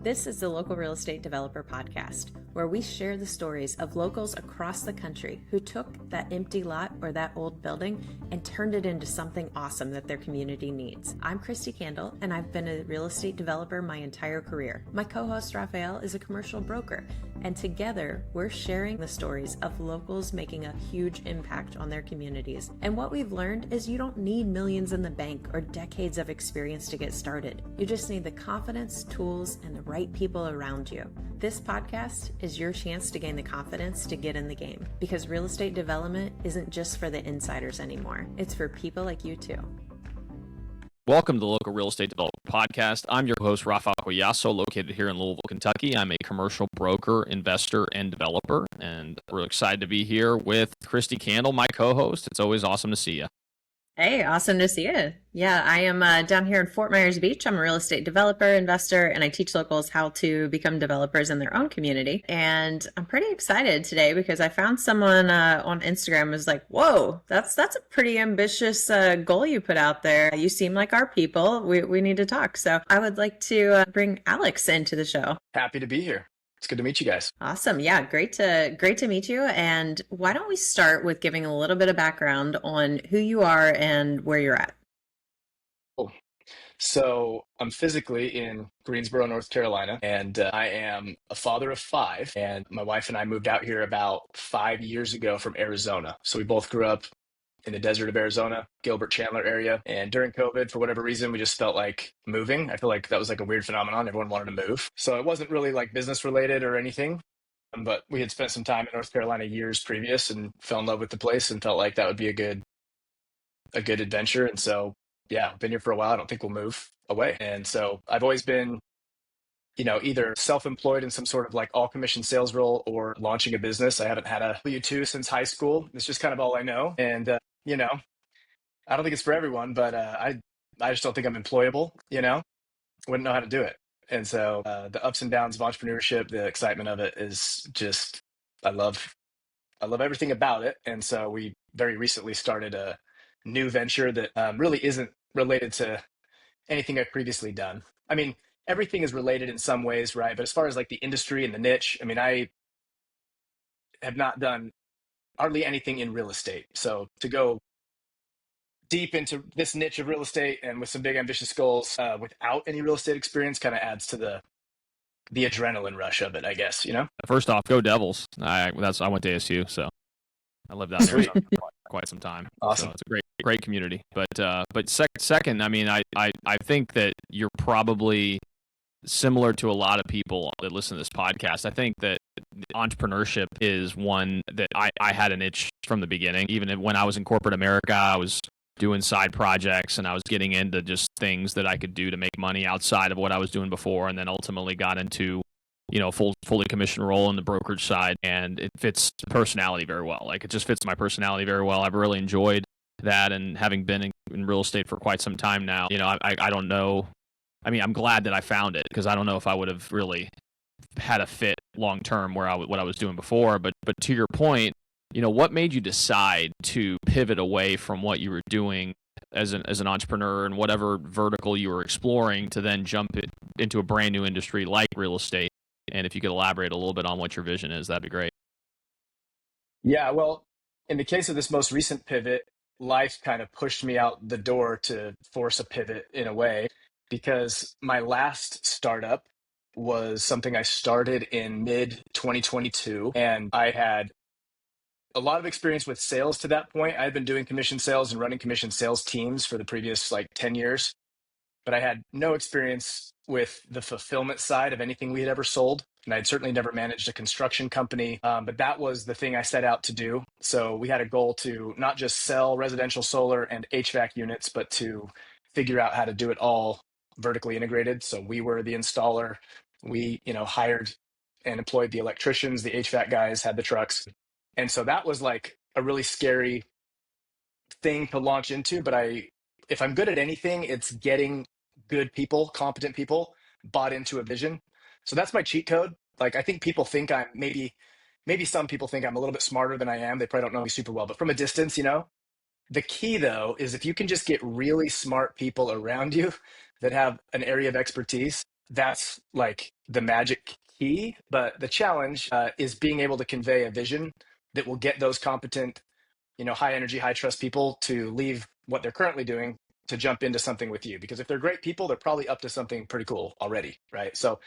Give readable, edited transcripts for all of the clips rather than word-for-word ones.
This is the Local Real Estate Developer Podcast, where we share the stories of locals across the country who took that empty lot or that old building and turned it into something awesome that their community needs. I'm Christy Candle, and I've been a real estate developer my entire career. My co-host Raphael is a commercial broker, and together we're sharing the stories of locals making a huge impact on their communities. And what we've learned is you don't need millions in the bank or decades of experience to get started. You just need the confidence, tools, and the right people around you. This podcast is your chance to gain the confidence to get in the game, because real estate development isn't just for the insiders anymore. It's for people like you too. Welcome to the Local Real Estate Developer Podcast. I'm your host, Rafa Collazo, located here in Louisville, Kentucky. I'm a commercial broker, investor, and developer, and we're excited to be here with Christy Candle, my co-host. It's always awesome to see you. Hey, awesome to see you. Yeah, I am down here in Fort Myers Beach. I'm a real estate developer, investor, and I teach locals how to become developers in their own community. And I'm pretty excited today because I found someone on Instagram who's like, whoa, that's a pretty ambitious goal you put out there. You seem like our people. We need to talk. So I would like to bring Alex into the show. Happy to be here. It's good to meet you guys. Awesome. Yeah, great to meet you. And why don't we start with giving a little bit of background on who you are and where you're at? Cool. So I'm physically in Greensboro, North Carolina, and I am a father of five. And my wife and I moved out here about 5 years ago from Arizona. So we both grew up in the desert of Arizona, Gilbert, Chandler area. And during COVID, for whatever reason, we just felt like moving. I feel like that was like a weird phenomenon. Everyone wanted to move. So it wasn't really like business related or anything, but we had spent some time in North Carolina years previous and fell in love with the place and felt like that would be a good adventure. And so, yeah, I've been here for a while. I don't think we'll move away. And so I've always been, either self-employed in some sort of like all commission sales role or launching a business. I haven't had a W-2 since high school. It's just kind of all I know. And, I don't think it's for everyone, but I just don't think I'm employable, wouldn't know how to do it. And so the ups and downs of entrepreneurship, the excitement of it is just, I love everything about it. And so we very recently started a new venture that really isn't related to anything I've previously done. I mean, everything is related in some ways, right? But as far as like the industry and the niche, I mean, I have not done hardly anything in real estate. So to go deep into this niche of real estate and with some big ambitious goals without any real estate experience kind of adds to the adrenaline rush of it, I guess, First off, go Devils. I went to ASU, so I lived out there for quite some time. Awesome. So it's a great community. But second, I mean, I think that you're probably similar to a lot of people that listen to this podcast. I think that entrepreneurship is one that I had an itch from the beginning. Even when I was in corporate America, I was doing side projects and I was getting into just things that I could do to make money outside of what I was doing before, and then ultimately got into fully commissioned role in the brokerage side, and it fits personality very well. Like, it just fits my personality very well. I've really enjoyed that, and having been in real estate for quite some time now, I don't know. I mean, I'm glad that I found it, because I don't know if I would have really had a fit long term what I was doing before. But to your point, what made you decide to pivot away from what you were doing as an entrepreneur and whatever vertical you were exploring to then jump into a brand new industry like real estate? And if you could elaborate a little bit on what your vision is, that'd be great. Yeah, well, in the case of this most recent pivot, life kind of pushed me out the door to force a pivot in a way, because my last startup was something I started in mid 2022, and I had a lot of experience with sales to that point. I had been doing commission sales and running commission sales teams for the previous 10 years, but I had no experience with the fulfillment side of anything we had ever sold. And I'd certainly never managed a construction company, but that was the thing I set out to do. So we had a goal to not just sell residential solar and HVAC units, but to figure out how to do it all vertically integrated. So we were the installer. We, hired and employed the electricians, the HVAC guys, had the trucks. And so that was like a really scary thing to launch into. But if I'm good at anything, it's getting good people, competent people bought into a vision. So that's my cheat code. Like, I think people think I'm maybe some people think I'm a little bit smarter than I am. They probably don't know me super well, but from a distance, the key though, is if you can just get really smart people around you that have an area of expertise, that's like the magic key. But the challenge is being able to convey a vision that will get those competent, high energy, high trust people to leave what they're currently doing to jump into something with you. Because if they're great people, they're probably up to something pretty cool already, right? So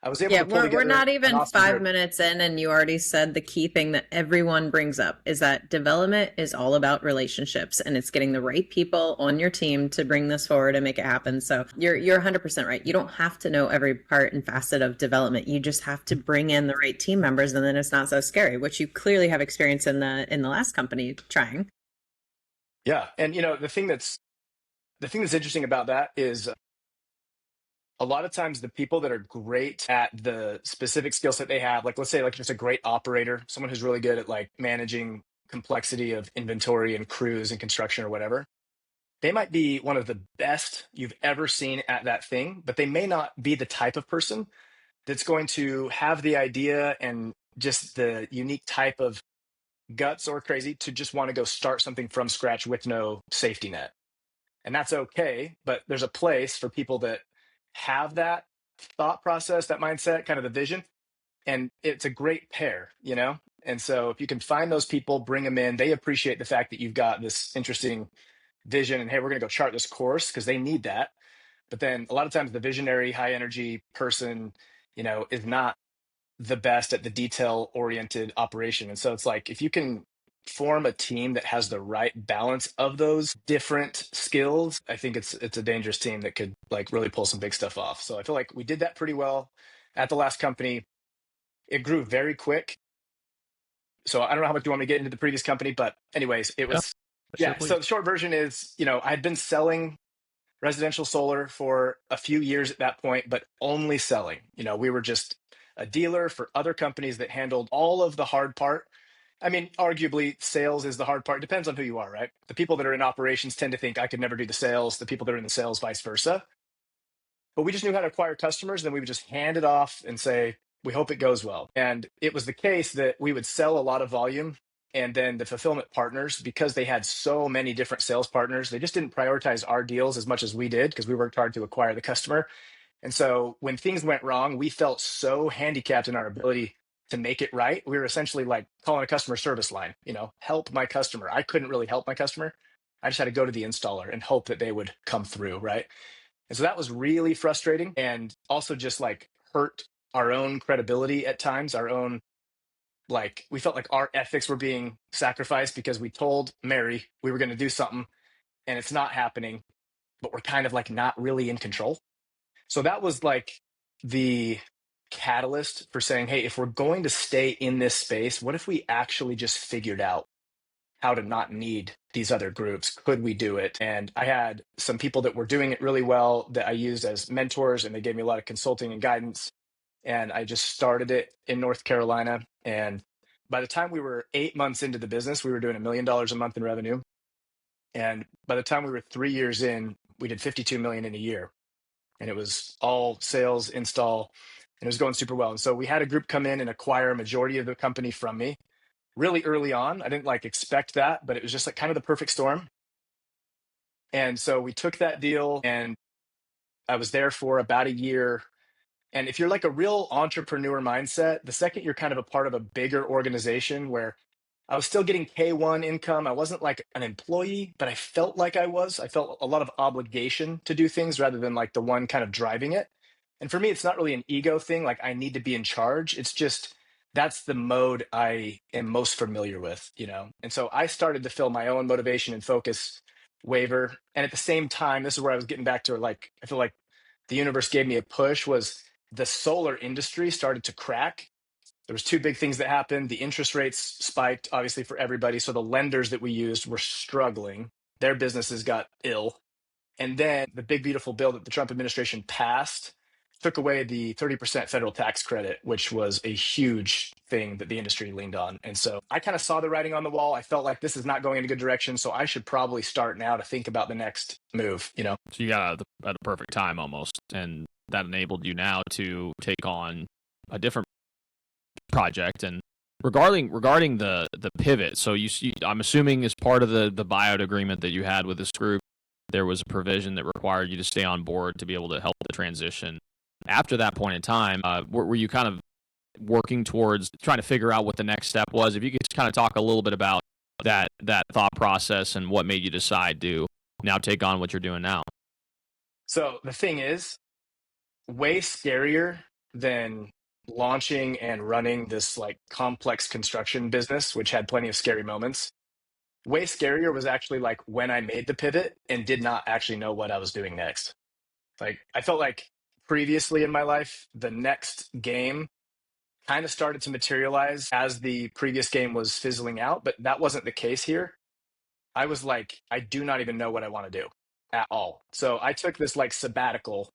I was able Yeah, to pull we're together not an even awesome five group. minutes in, and you already said the key thing that everyone brings up is that development is all about relationships, and it's getting the right people on your team to bring this forward and make it happen. So you're 100% right. You don't have to know every part and facet of development. You just have to bring in the right team members, and then it's not so scary, which you clearly have experience in the last company trying. Yeah, and the thing that's interesting about that is a lot of times the people that are great at the specific skill set they have, like let's say like just a great operator, someone who's really good at like managing complexity of inventory and crews and construction or whatever, they might be one of the best you've ever seen at that thing, but they may not be the type of person that's going to have the idea and just the unique type of guts or crazy to just want to go start something from scratch with no safety net. And that's okay, but there's a place for people that have that thought process, that mindset, kind of the vision, and it's a great pair. And so if you can find those people, bring them in, they appreciate the fact that you've got this interesting vision and hey, we're going to go chart this course because they need that. But then a lot of times the visionary high energy person, is not the best at the detail oriented operation. And so it's like if you can form a team that has the right balance of those different skills, I think it's a dangerous team that could like really pull some big stuff off. So I feel like we did that pretty well at the last company. It grew very quick. So I don't know how much you want me to get into the previous company, but anyways, it Yeah, was sure, yeah. please. So the short version is, I had been selling residential solar for a few years at that point, but only selling. We were just a dealer for other companies that handled all of the hard part. I mean, arguably, sales is the hard part. Depends on who you are, right? The people that are in operations tend to think I could never do the sales. The people that are in the sales, vice versa. But we just knew how to acquire customers. Then we would just hand it off and say, we hope it goes well. And it was the case that we would sell a lot of volume. And then the fulfillment partners, because they had so many different sales partners, they just didn't prioritize our deals as much as we did because we worked hard to acquire the customer. And so when things went wrong, we felt so handicapped in our ability to make it right. We were essentially like calling a customer service line, help my customer. I couldn't really help my customer. I just had to go to the installer and hope that they would come through, right? And so that was really frustrating and also just like hurt our own credibility at times, our own, like, we felt like our ethics were being sacrificed because we told Mary we were going to do something and it's not happening, but we're kind of like not really in control. So that was like the catalyst for saying, hey, if we're going to stay in this space, what if we actually just figured out how to not need these other groups? Could we do it? And I had some people that were doing it really well that I used as mentors, and they gave me a lot of consulting and guidance. And I just started it in North Carolina. And by the time we were 8 months into the business, we were doing $1 million a month in revenue. And by the time we were 3 years in, we did 52 million in a year. And it was all sales, install, and it was going super well. And so we had a group come in and acquire a majority of the company from me really early on. I didn't like expect that, but it was just like kind of the perfect storm. And so we took that deal and I was there for about a year. And if you're like a real entrepreneur mindset, the second you're kind of a part of a bigger organization where I was still getting K1 income, I wasn't like an employee, but I felt like I was. I felt a lot of obligation to do things rather than like the one kind of driving it. And for me, it's not really an ego thing, like I need to be in charge. It's just that's the mode I am most familiar with. And so I started to feel my own motivation and focus waver. And at the same time, this is where I was getting back to, like, I feel like the universe gave me a push, was the solar industry started to crack. There was two big things that happened. The interest rates spiked, obviously, for everybody. So the lenders that we used were struggling. Their businesses got ill. And then the big, beautiful bill that the Trump administration passed took away the 30% federal tax credit, which was a huge thing that the industry leaned on. And so I kind of saw the writing on the wall. I felt like this is not going in a good direction. So I should probably start now to think about the next move. So you got out at the perfect time almost, and that enabled you now to take on a different project. And regarding the pivot, so I'm assuming as part of the buyout agreement that you had with this group, there was a provision that required you to stay on board to be able to help the transition. after that point in time, were you kind of working towards trying to figure out what the next step was? If you could just kind of talk a little bit about that thought process and what made you decide to now take on what you're doing now. So the thing is, way scarier than launching and running this like complex construction business, which had plenty of scary moments. Way scarier was actually like when I made the pivot and did not actually know what I was doing next. Like I felt like previously in my life, the next game kind of started to materialize as the previous game was fizzling out, but that wasn't the case here. I was like, I do not even know what I want to do at all. So I took this like sabbatical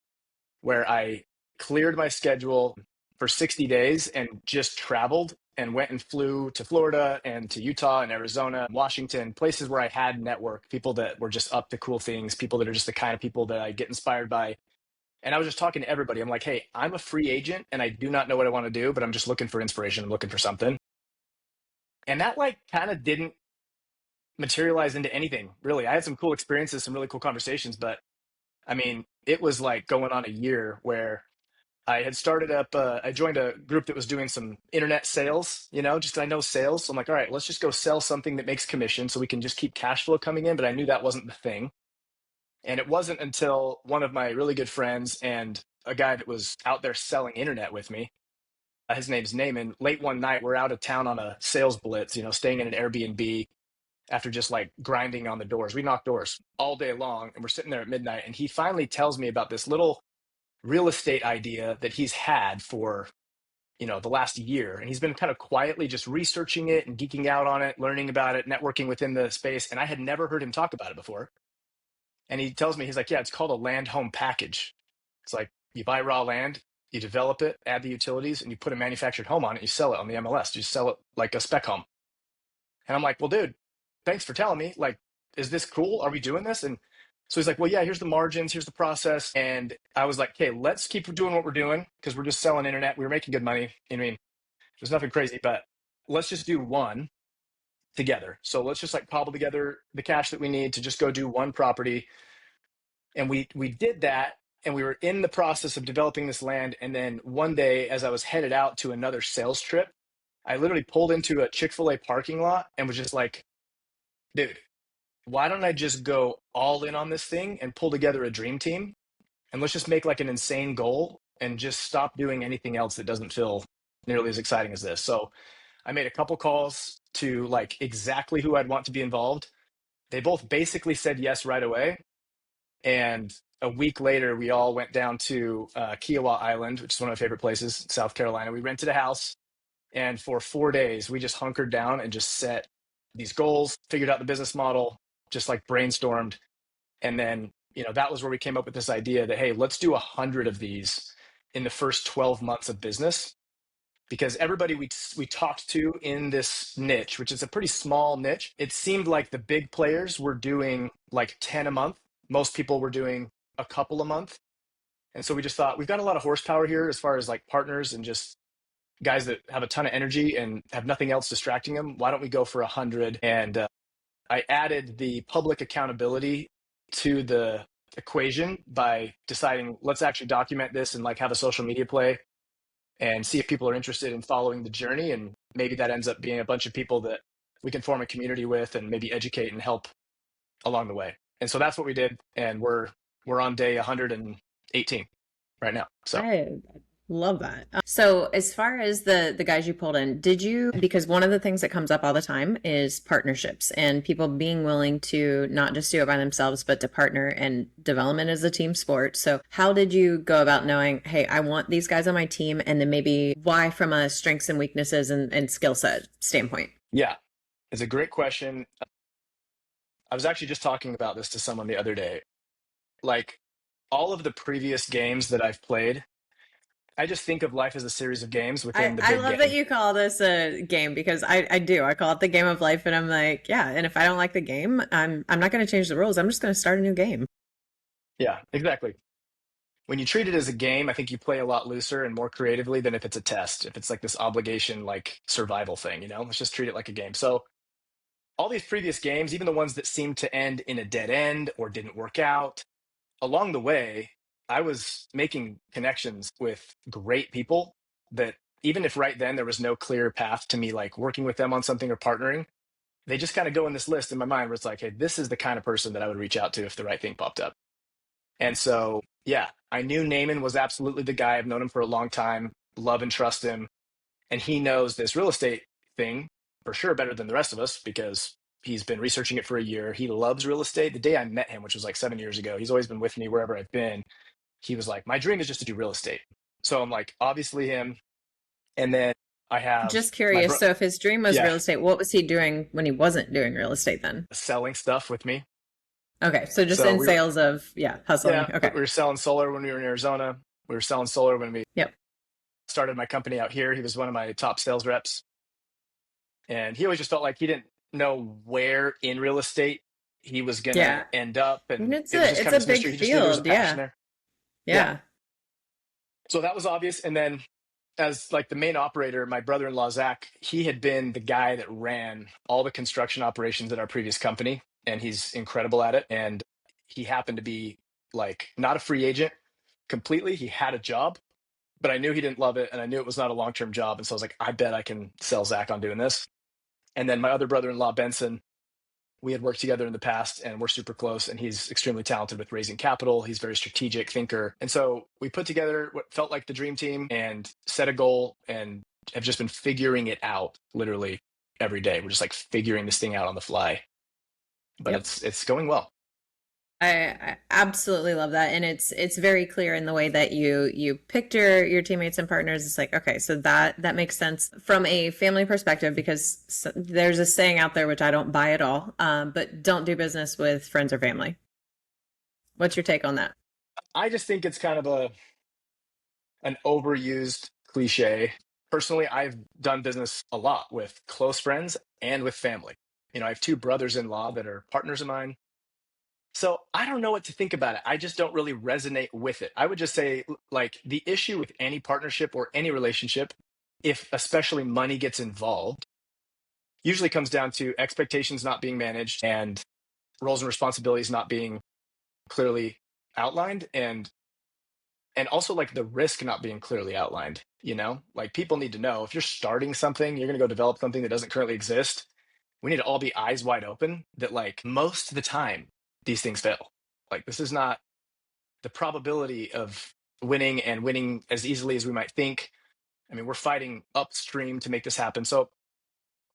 where I cleared my schedule for 60 days and just traveled and went and flew to Florida and to Utah and Arizona, Washington, places where I had network, people that were just up to cool things, people that are just the kind of people that I get inspired by. And I was just talking to everybody. I'm like, hey, I'm a free agent and I do not know what I want to do, but I'm just looking for inspiration. I'm looking for something. And that like kind of didn't materialize into anything, really. I had some cool experiences, some really cool conversations, but I mean, it was like going on a year where I had started up, I joined a group that was doing some internet sales, just I know sales. So I'm like, all right, let's just go sell something that makes commission so we can just keep cash flow coming in. But I knew that wasn't the thing. And it wasn't until one of my really good friends and a guy that was out there selling internet with me, his name's Naaman, late one night, we're out of town on a sales blitz, staying in an Airbnb after just like grinding on the doors. We knocked doors all day long and we're sitting there at midnight. And he finally tells me about this little real estate idea that he's had for, the last year. And he's been kind of quietly just researching it and geeking out on it, learning about it, networking within the space. And I had never heard him talk about it before. And he tells me, he's like, yeah, it's called a land home package. It's like you buy raw land, you develop it, add the utilities, and you put a manufactured home on it. You sell it on the MLS. You sell it like a spec home. And I'm like, well, dude, thanks for telling me. Like, is this cool? Are we doing this? And so he's like, well, yeah, here's the margins, here's the process. And I was like, okay, let's keep doing what we're doing because we're just selling internet. We were making good money. I mean, there's nothing crazy, but let's just do one together. So let's just like cobble together the cash that we need to just go do one property. And we did that. And we were in the process of developing this land. And then one day, as I was headed out to another sales trip, I literally pulled into a Chick-fil-A parking lot and was just like, dude, why don't I just go all in on this thing and pull together a dream team? And let's just make like an insane goal and just stop doing anything else that doesn't feel nearly as exciting as this. So I made a couple calls to like exactly who I'd want to be involved. They both basically said yes right away. And a week later, we all went down to Kiowa Island, which is one of my favorite places, South Carolina. We rented a house. And for 4 days, we just hunkered down and just set these goals, figured out the business model, just like brainstormed. And then, that was where we came up with this idea that, hey, let's do 100 of these in the first 12 months of business. Because everybody we talked to in this niche, which is a pretty small niche, it seemed like the big players were doing like 10 a month. Most people were doing a couple a month. And so we just thought we've got a lot of horsepower here as far as like partners and just guys that have a ton of energy and have nothing else distracting them. Why don't we go for 100? And I added the public accountability to the equation by deciding let's actually document this and like have a social media play and see if people are interested in following the journey. And maybe that ends up being a bunch of people that we can form a community with and maybe educate and help along the way. And so that's what we did. And we're on day 118 right now. So I love that. So as far as the guys you pulled in, because one of the things that comes up all the time is partnerships and people being willing to not just do it by themselves, but to partner, and development is a team sport. So how did you go about knowing, hey, I want these guys on my team, and then maybe why from a strengths and weaknesses and skill set standpoint? Yeah, it's a great question. I was actually just talking about this to someone the other day. Like all of the previous games that I've played, I just think of life as a series of games within the big game. I love that you call this a game, because I do. I call it the game of life, and I'm like, yeah. And if I don't like the game, I'm not going to change the rules. I'm just going to start a new game. Yeah, exactly. When you treat it as a game, I think you play a lot looser and more creatively than if it's a test. If it's like this obligation, like survival thing, let's just treat it like a game. So all these previous games, even the ones that seemed to end in a dead end or didn't work out, along the way, I was making connections with great people that even if right then there was no clear path to me like working with them on something or partnering, they just kind of go in this list in my mind where it's like, hey, this is the kind of person that I would reach out to if the right thing popped up. And so, yeah, I knew Naaman was absolutely the guy. I've known him for a long time, love and trust him. And he knows this real estate thing for sure better than the rest of us because he's been researching it for a year. He loves real estate. The day I met him, which was like 7 years ago, he's always been with me wherever I've been. He was like, my dream is just to do real estate. So I'm like, obviously him. And then I have Just curious. So if his dream was yeah, real estate, what was he doing when he wasn't doing real estate then? selling stuff with me. Okay. So just So in sales of, hustling. yeah, Okay. we were selling solar when we were in Arizona. We were selling solar when we Yep. started my company out here. He was one of my top sales reps. And he always just felt like he didn't know where in real estate he was going to Yeah. end up. And And it was just kind of this big mystery. He just knew there was a field. passion Yeah. there. Yeah. So that was obvious. And then as like the main operator, my brother-in-law, Zach, he had been the guy that ran all the construction operations at our previous company. And he's incredible at it. And he happened to be like not a free agent completely. He had a job, but I knew he didn't love it. And I knew it was not a long-term job. And so I was like, I bet I can sell Zach on doing this. And then my other brother-in-law, Benson, we had worked together in the past and we're super close, and he's extremely talented with raising capital. He's a very strategic thinker. And so we put together what felt like the dream team and set a goal and have just been figuring it out literally every day. We're just like figuring this thing out on the fly, but Yep. it's going well. I absolutely love that, and it's very clear in the way that you picked your teammates and partners. It's like, okay, so that makes sense from a family perspective, because there's a saying out there which I don't buy at all, but don't do business with friends or family. What's your take on that? I just think it's kind of an overused cliche. Personally, I've done business a lot with close friends and with family. You know, I have two brothers-in-law that are partners of mine. So I don't know what to think about it. I just don't really resonate with it. I would just say, like, the issue with any partnership or any relationship, if especially money gets involved, usually comes down to expectations not being managed and roles and responsibilities not being clearly outlined, and also like the risk not being clearly outlined. You know, like people need to know if you're starting something, you're going to go develop something that doesn't currently exist. We need to all be eyes wide open that like most of the time these things fail. Like this is not the probability of winning and winning as easily as we might think. I mean, we're fighting upstream to make this happen. So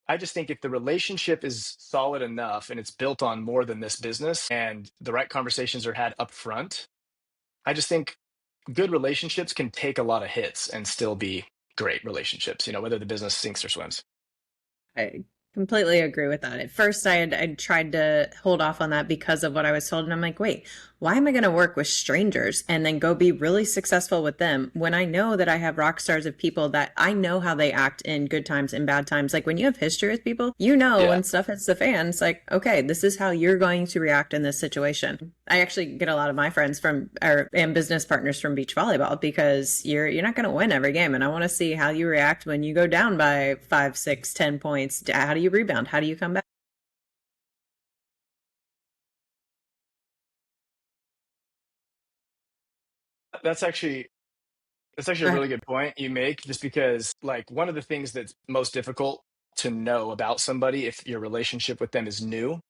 I just think if the relationship is solid enough and it's built on more than this business and the right conversations are had up front, I just think good relationships can take a lot of hits and still be great relationships, you know, whether the business sinks or swims. I completely agree with that. At first, I tried to hold off on that because of what I was told, and I'm like, wait, why am I going to work with strangers and then go be really successful with them when I know that I have rock stars of people that I know how they act in good times and bad times? Like when you have history with people, you know, Yeah. when stuff hits the fan, it's like, okay, this is how you're going to react in this situation. I actually get a lot of my friends and business partners from beach volleyball because you're not going to win every game, and I want to see how you react when you go down by 5, 6, 10 points. How do you rebound? How do you come back? That's actually a really good point you make, just because like one of the things that's most difficult to know about somebody if your relationship with them is new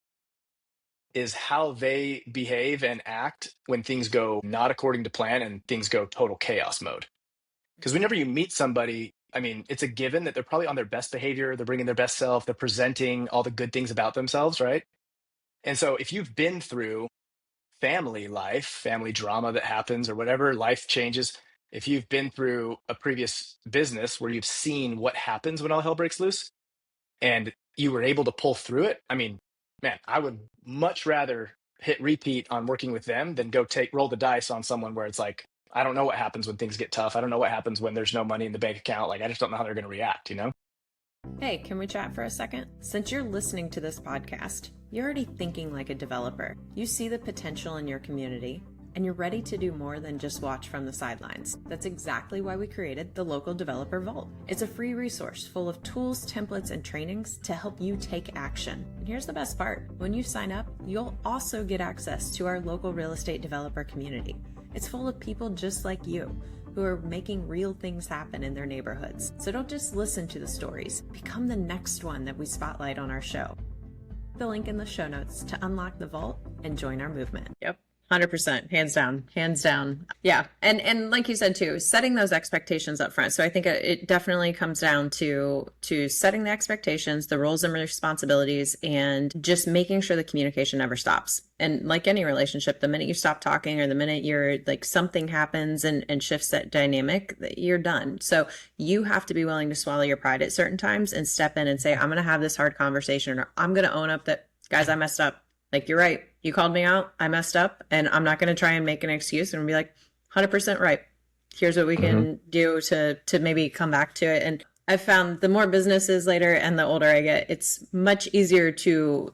is how they behave and act when things go not according to plan and things go total chaos mode. Because whenever you meet somebody, I mean, it's a given that they're probably on their best behavior, they're bringing their best self, they're presenting all the good things about themselves, right? And so if you've been through family life, family drama that happens or whatever, life changes, if you've been through a previous business where you've seen what happens when all hell breaks loose and you were able to pull through it, I mean, man, I would much rather hit repeat on working with them than go roll the dice on someone where it's like, I don't know what happens when things get tough. I don't know what happens when there's no money in the bank account. Like, I just don't know how they're going to react, you know? Hey, can we chat for a second? Since you're listening to this podcast, you're already thinking like a developer. You see the potential in your community, and you're ready to do more than just watch from the sidelines. That's exactly why we created the Local Developer Vault. It's a free resource full of tools, templates, and trainings to help you take action. And here's the best part. When you sign up, you'll also get access to our local real estate developer community. It's full of people just like you who are making real things happen in their neighborhoods. So don't just listen to the stories, become the next one that we spotlight on our show. The link in the show notes to unlock the vault and join our movement. Yep. 100%, hands down. Yeah. And like you said too, setting those expectations up front. So I think it definitely comes down to setting the expectations, the roles and responsibilities, and just making sure the communication never stops. And like any relationship, the minute you stop talking or the minute you're like something happens and shifts that dynamic, you're done. So you have to be willing to swallow your pride at certain times and step in and say, I'm going to have this hard conversation, or I'm going to own up that, guys, I messed up. Like, you're right. You called me out. I messed up, and I'm not going to try and make an excuse and be like, 100% right. Here's what we can do to maybe come back to it. And I've found the more businesses later and the older I get, it's much easier to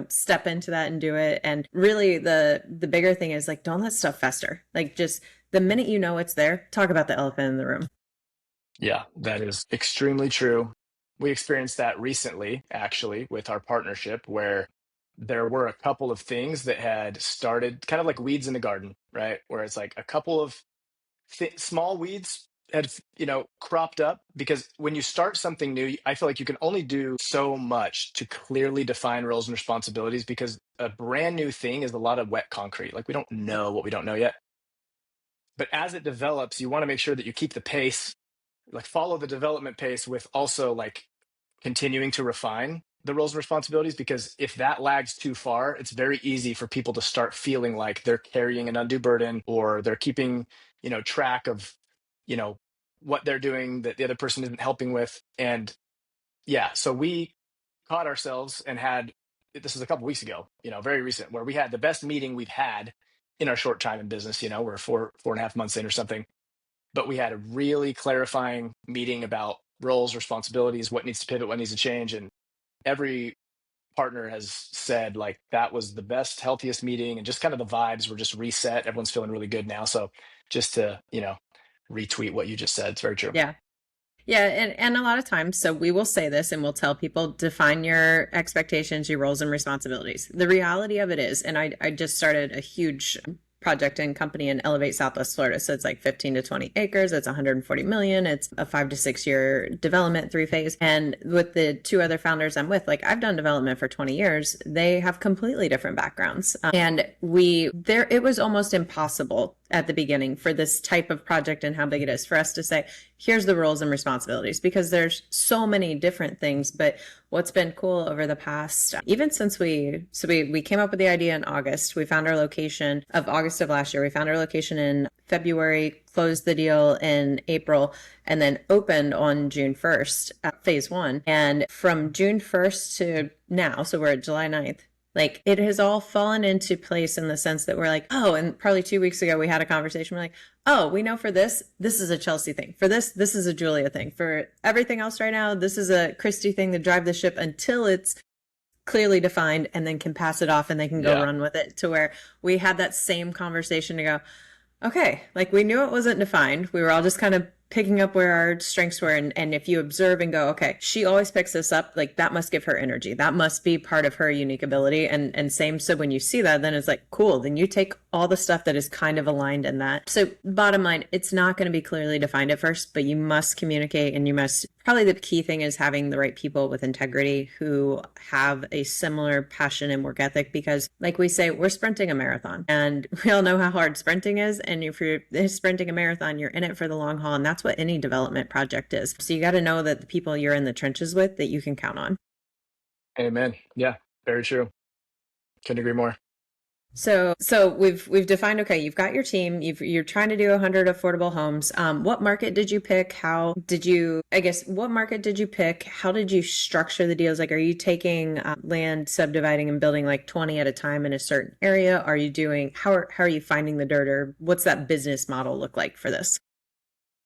step into that and do it. And really the bigger thing is like, don't let stuff fester. Like, just the minute you know it's there, talk about the elephant in the room. Yeah, that is extremely true. We experienced that recently, actually, with our partnership, where there were a couple of things that had started kind of like weeds in the garden, right? Where it's like a couple of small weeds had, cropped up, because when you start something new, I feel like you can only do so much to clearly define roles and responsibilities, because a brand new thing is a lot of wet concrete. Like, we don't know what we don't know yet. But as it develops, you want to make sure that you keep the pace, like follow the development pace with also like continuing to refine the roles and responsibilities, because if that lags too far, it's very easy for people to start feeling like they're carrying an undue burden, or they're keeping, track of, what they're doing that the other person isn't helping with. And yeah, so we caught ourselves and this was a couple weeks ago, very recent, where we had the best meeting we've had in our short time in business. We're 4.5 months in or something, but we had a really clarifying meeting about roles, responsibilities, what needs to pivot, what needs to change. And every partner has said like that was the best, healthiest meeting, and just kind of the vibes were just reset. Everyone's feeling really good now. So just to, retweet what you just said, it's very true. Yeah. Yeah, and a lot of times, so we will say this and we'll tell people, define your expectations, your roles and responsibilities. The reality of it is, and I just started a huge project and company in Elevate Southwest Florida. So it's like 15 to 20 acres. It's 140 million. It's a 5 to 6 year development, 3-phase. And with the two other founders I'm with, like, I've done development for 20 years. They have completely different backgrounds. And it was almost impossible at the beginning for this type of project and how big it is for us to say, here's the roles and responsibilities, because there's so many different things. But what's been cool over the past, even since we came up with the idea in August, we found our location of August of last year. We found our location in February, closed the deal in April, and then opened on June 1st, phase 1. And from June 1st to now, so we're at July 9th, like, it has all fallen into place in the sense that we're like, oh, and probably 2 weeks ago, we had a conversation. We're like, oh, we know for this is a Chelsea thing. For this is a Julia thing. For everything else right now, this is a Christy thing to drive the ship until it's clearly defined, and then can pass it off and they can go run with it, to where we had that same conversation to go, okay, like, we knew it wasn't defined. We were all just kind of picking up where our strengths were. And if you observe and go, okay, she always picks this up, like, that must give her energy. That must be part of her unique ability. And same. So when you see that, then it's like, cool. Then you take all the stuff that is kind of aligned in that. So bottom line, it's not going to be clearly defined at first, but you must communicate, and you must, probably the key thing is having the right people with integrity who have a similar passion and work ethic, because like we say, we're sprinting a marathon, and we all know how hard sprinting is. And if you're sprinting a marathon, you're in it for the long haul. And that's what any development project is. So you got to know that the people you're in the trenches with, that you can count on. Amen. Yeah, very true. Couldn't agree more. So we've defined, okay, you've got your team, you're trying to do 100 affordable homes. What market did you pick? What market did you pick? How did you structure the deals? Like, are you taking land, subdividing and building like 20 at a time in a certain area? Are you doing, how are you finding the dirt, or what's that business model look like for this?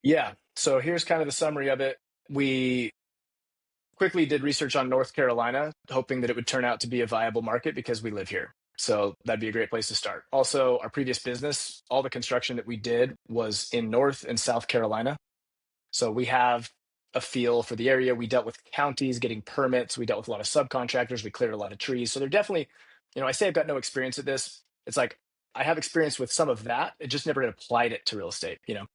Yeah. So here's kind of the summary of it. We quickly did research on North Carolina, hoping that it would turn out to be a viable market because we live here. So that'd be a great place to start. Also, our previous business, all the construction that we did was in North and South Carolina. So we have a feel for the area. We dealt with counties getting permits. We dealt with a lot of subcontractors. We cleared a lot of trees. So they're definitely, I say I've got no experience at this. It's like I have experience with some of that. It just never applied it to real estate, you know.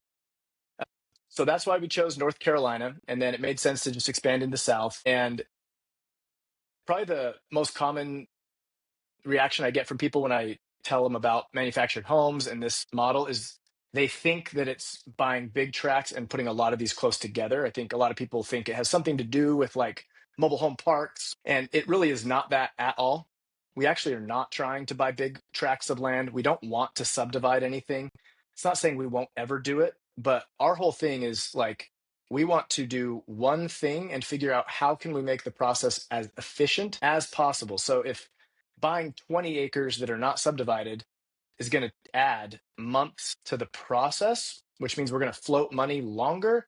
So that's why we chose North Carolina, and then it made sense to just expand into South. And probably the most common reaction I get from people when I tell them about manufactured homes and this model is they think that it's buying big tracts and putting a lot of these close together. I think a lot of people think it has something to do with like mobile home parks, and it really is not that at all. We actually are not trying to buy big tracts of land. We don't want to subdivide anything. It's not saying we won't ever do it, but our whole thing is like we want to do one thing and figure out how can we make the process as efficient as possible. So if buying 20 acres that are not subdivided is going to add months to the process, which means we're going to float money longer.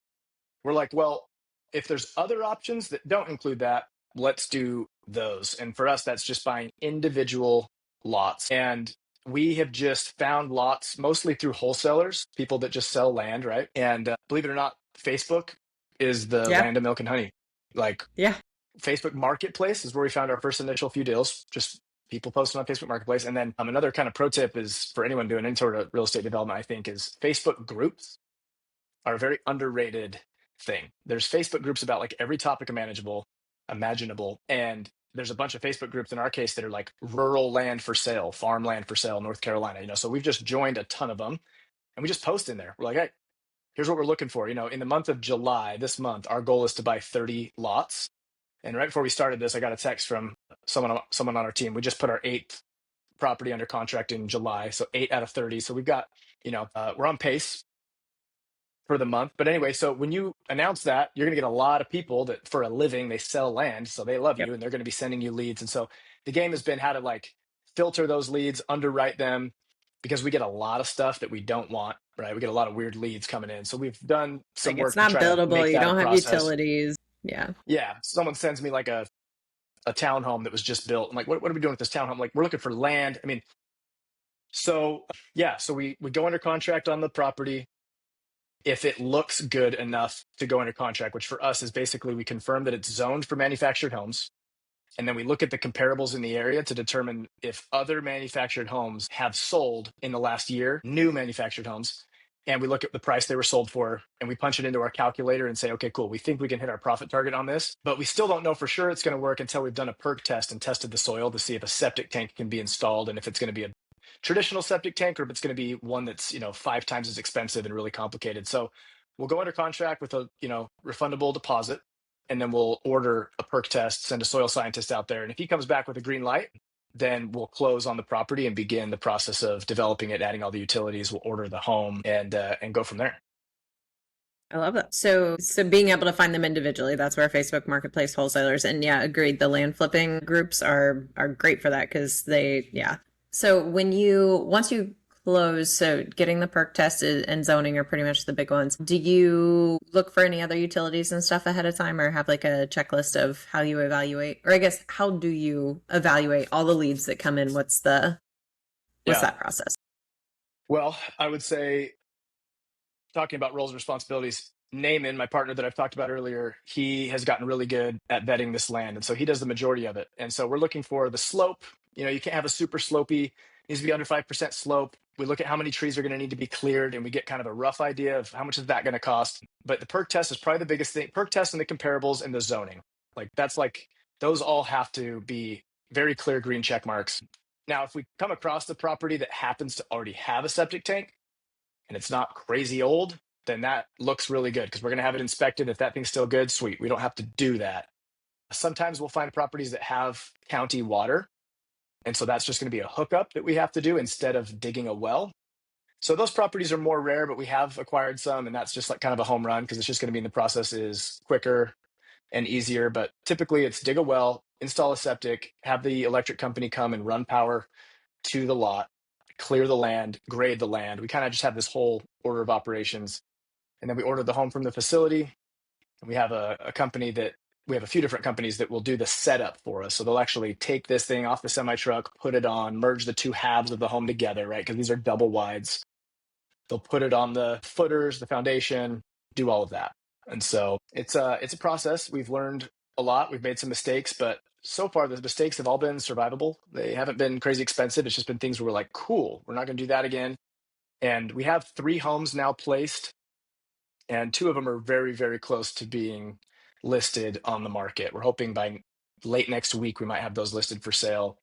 We're like, well, if there's other options that don't include that, let's do those. And for us, that's just buying individual lots. And we have just found lots mostly through wholesalers, people that just sell land, right? And believe it or not, Facebook is the Yeah. land of milk and honey. Like, Yeah. Facebook Marketplace is where we found our first initial few deals, just people posting on Facebook Marketplace. And then another kind of pro tip is for anyone doing any sort of real estate development, I think, is Facebook groups are a very underrated thing. There's Facebook groups about like every topic imaginable. And there's a bunch of Facebook groups in our case that are like rural land for sale, farmland for sale, North Carolina, you know, so we've just joined a ton of them and we just post in there. We're like, hey, here's what we're looking for. You know, in the month of July, this month, our goal is to buy 30 lots. And right before we started this, I got a text from someone on our team. We just put our 8th property under contract in July, so 8 out of 30. So we've got, you know, we're on pace for the month. But anyway, so when you announce that, you're going to get a lot of people that for a living, they sell land. So they love Yep. you and they're going to be sending you leads. And so the game has been how to like filter those leads, underwrite them, because we get a lot of stuff that we don't want, right? We get a lot of weird leads coming in. So we've done some Like work it's to not try to buildable. make You that a don't have process. utilities. Yeah. Yeah. Someone sends me like a townhome that was just built. I'm like, what are we doing with this townhome? Like, we're looking for land. I mean, so yeah, so we go under contract on the property. If it looks good enough to go under contract, which for us is basically we confirm that it's zoned for manufactured homes. And then we look at the comparables in the area to determine if other manufactured homes have sold in the last year, new manufactured homes. And we look at the price they were sold for and we punch it into our calculator and say, okay, cool. We think we can hit our profit target on this, but we still don't know for sure it's going to work until we've done a perk test and tested the soil to see if a septic tank can be installed and if it's going to be a traditional septic tank or if it's going to be one that's, you know, 5 times as expensive and really complicated. So we'll go under contract with a, you know, refundable deposit, and then we'll order a perk test, send a soil scientist out there. And if he comes back with a green light, then we'll close on the property and begin the process of developing it, adding all the utilities. We'll order the home and go from there. I love that. So being able to find them individually, that's where Facebook Marketplace wholesalers, and yeah, agreed. The land flipping groups are great for that because yeah. So once you close, so getting the perk test and zoning are pretty much the big ones. Do you look for any other utilities and stuff ahead of time or have like a checklist of how you evaluate, or I guess, how do you evaluate all the leads that come in? What's that process? Well, I would say, talking about roles and responsibilities, Naaman, my partner that I've talked about earlier, he has gotten really good at vetting this land. And so he does the majority of it. And so we're looking for the slope. You know, you can't have a super slopey, it needs to be under 5% slope. We look at how many trees are going to need to be cleared and we get kind of a rough idea of how much is that going to cost. But the perk test is probably the biggest thing. Perk test and the comparables and the zoning. Like that's like, those all have to be very clear green check marks. Now, if we come across the property that happens to already have a septic tank, and it's not crazy old, then that looks really good because we're going to have it inspected. If that thing's still good, sweet. We don't have to do that. Sometimes we'll find properties that have county water. And so that's just going to be a hookup that we have to do instead of digging a well. So those properties are more rare, but we have acquired some. And that's just like kind of a home run because it's just going to be in the process is quicker and easier. But typically it's dig a well, install a septic, have the electric company come and run power to the lot, clear the land, grade the land. We kind of just have this whole order of operations. And then we order the home from the facility. And we have a company that we have a few different companies that will do the setup for us. So they'll actually take this thing off the semi truck, put it on, merge the two halves of the home together, right? Because these are double wides. They'll put it on the footers, the foundation, do all of that. And so it's a process. We've learned a lot. We've made some mistakes, but so far the mistakes have all been survivable. They haven't been crazy expensive. It's just been things where we're like, cool, we're not going to do that again. And we have 3 homes now placed, and 2 of them are very, very close to being listed on the market. We're hoping by late next week we might have those listed for sale.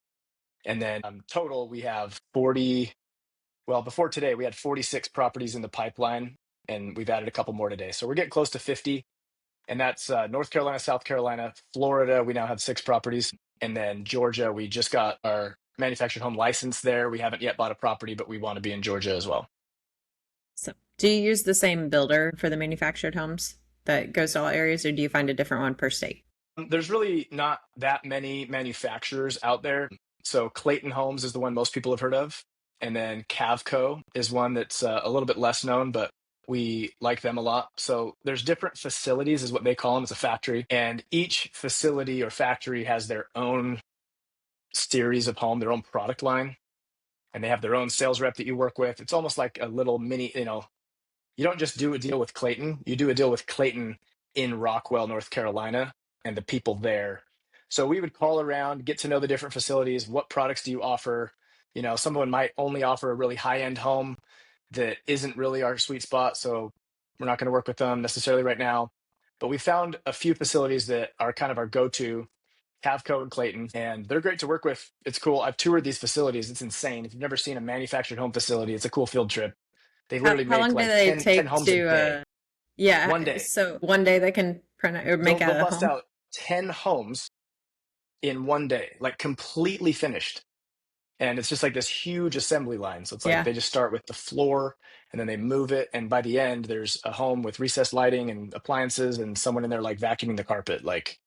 And then total, we have 40. Well, before today, we had 46 properties in the pipeline, and we've added a couple more today. So we're getting close to 50. And that's North Carolina, South Carolina, Florida. We now have 6 properties. And then Georgia, we just got our manufactured home license there. We haven't yet bought a property, but we want to be in Georgia as well. So, do you use the same builder for the manufactured homes that goes to all areas, or do you find a different one per state? There's really not that many manufacturers out there. So Clayton Homes is the one most people have heard of. And then Cavco is one that's a little bit less known, but we like them a lot. So there's different facilities is what they call them. It's a factory. And each facility or factory has their own series of home, their own product line. And they have their own sales rep that you work with. It's almost like a little mini, you don't just do a deal with Clayton. You do a deal with Clayton in Rockwell, North Carolina, and the people there. So we would call around, get to know the different facilities. What products do you offer? Someone might only offer a really high-end home that isn't really our sweet spot. So we're not going to work with them necessarily right now. But we found a few facilities that are kind of our go-to, Cavco and Clayton, and they're great to work with. It's cool. I've toured these facilities. It's insane. If you've never seen a manufactured home facility, it's a cool field trip. They literally How make long do like they 10 take homes a day. to, yeah, One day. so one day they can print out or make They'll out a bust home? out 10 homes in one day, like completely finished. And it's just like this huge assembly line. So it's like Yeah, they just start with the floor and then they move it. And by the end, there's a home with recessed lighting and appliances and someone in there like vacuuming the carpet like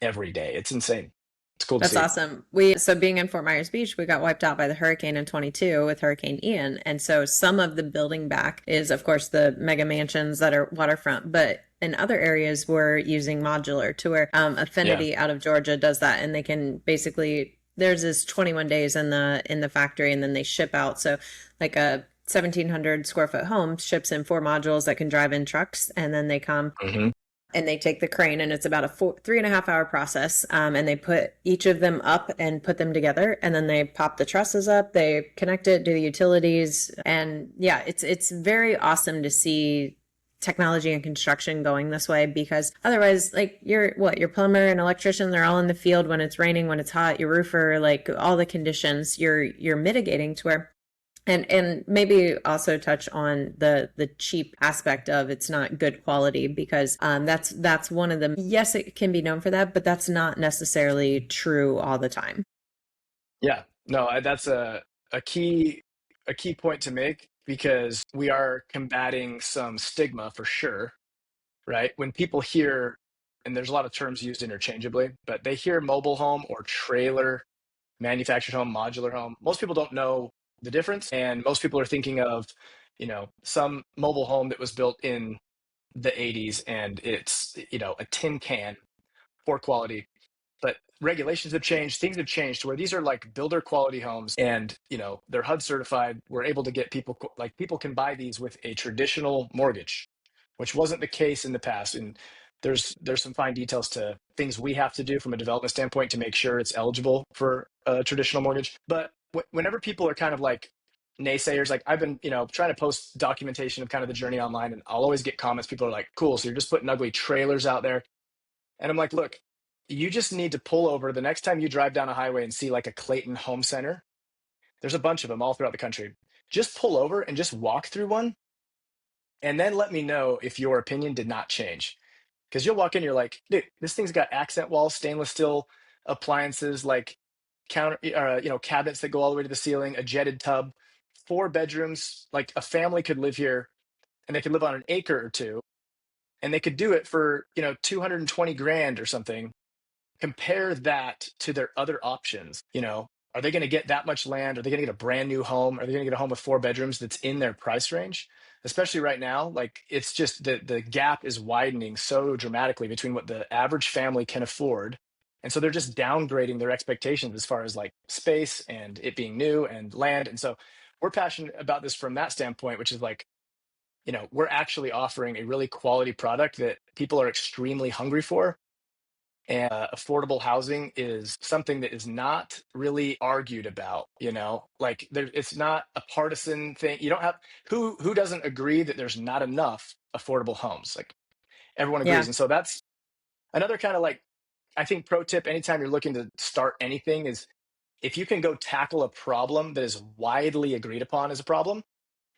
every day. It's insane. It's cool to that's see. awesome. So being in Fort Myers Beach, we got wiped out by the hurricane in 22 with Hurricane Ian. And so some of the building back is, of course, the mega mansions that are waterfront, but in other areas, we're using modular to where Affinity out of Georgia does that. And they can basically, theirs is 21 days in the factory, and then they ship out. So like a 1,700 square foot home ships in 4 modules that can drive in trucks, and then they come Mm-hmm. and they take the crane, and it's about a 3.5 hour process. And they put each of them up and put them together, and then they pop the trusses up, they connect it, do the utilities. And yeah, it's very awesome to see technology and construction going this way, because otherwise, like your plumber and electrician, they're all in the field when it's raining, when it's hot, your roofer, like all the conditions you're mitigating to where. And maybe also touch on the cheap aspect of it's not good quality, because that's one of them. Yes, it can be known for that, but that's not necessarily true all the time. Yeah, no, that's a key point to make, because we are combating some stigma for sure, right? When people hear, and there's a lot of terms used interchangeably, but they hear mobile home or trailer, manufactured home, modular home. Most people don't know the difference, and most people are thinking of, some mobile home that was built in the 80s and it's, a tin can, poor quality. But regulations have changed, things have changed to where these are like builder quality homes, and they're HUD certified. We're able to get people can buy these with a traditional mortgage, which wasn't the case in the past. And there's some fine details to things we have to do from a development standpoint to make sure it's eligible for a traditional mortgage. But whenever people are kind of like naysayers, like I've been trying to post documentation of kind of the journey online, and I'll always get comments. People are like, cool, so you're just putting ugly trailers out there. And I'm like, look, you just need to pull over the next time you drive down a highway and see like a Clayton Home Center. There's a bunch of them all throughout the country. Just pull over and just walk through one, and then let me know if your opinion did not change. Because you'll walk in, you're like, dude, this thing's got accent walls, stainless steel appliances, like cabinets that go all the way to the ceiling, a jetted tub, 4 bedrooms. Like a family could live here, and they could live on an acre or two, and they could do it for 220 grand or something. Compare that to their other options. Are they going to get that much land? Are they going to get a brand new home? Are they going to get a home with 4 bedrooms that's in their price range? Especially right now, like it's just the gap is widening so dramatically between what the average family can afford. And so they're just downgrading their expectations as far as like space and it being new and land. And so we're passionate about this from that standpoint, which is like, we're actually offering a really quality product that people are extremely hungry for. And affordable housing is something that is not really argued about, like it's not a partisan thing. You don't have who doesn't agree that there's not enough affordable homes. Like everyone agrees. Yeah. And so that's another kind of like, I think pro tip anytime you're looking to start anything is if you can go tackle a problem that is widely agreed upon as a problem,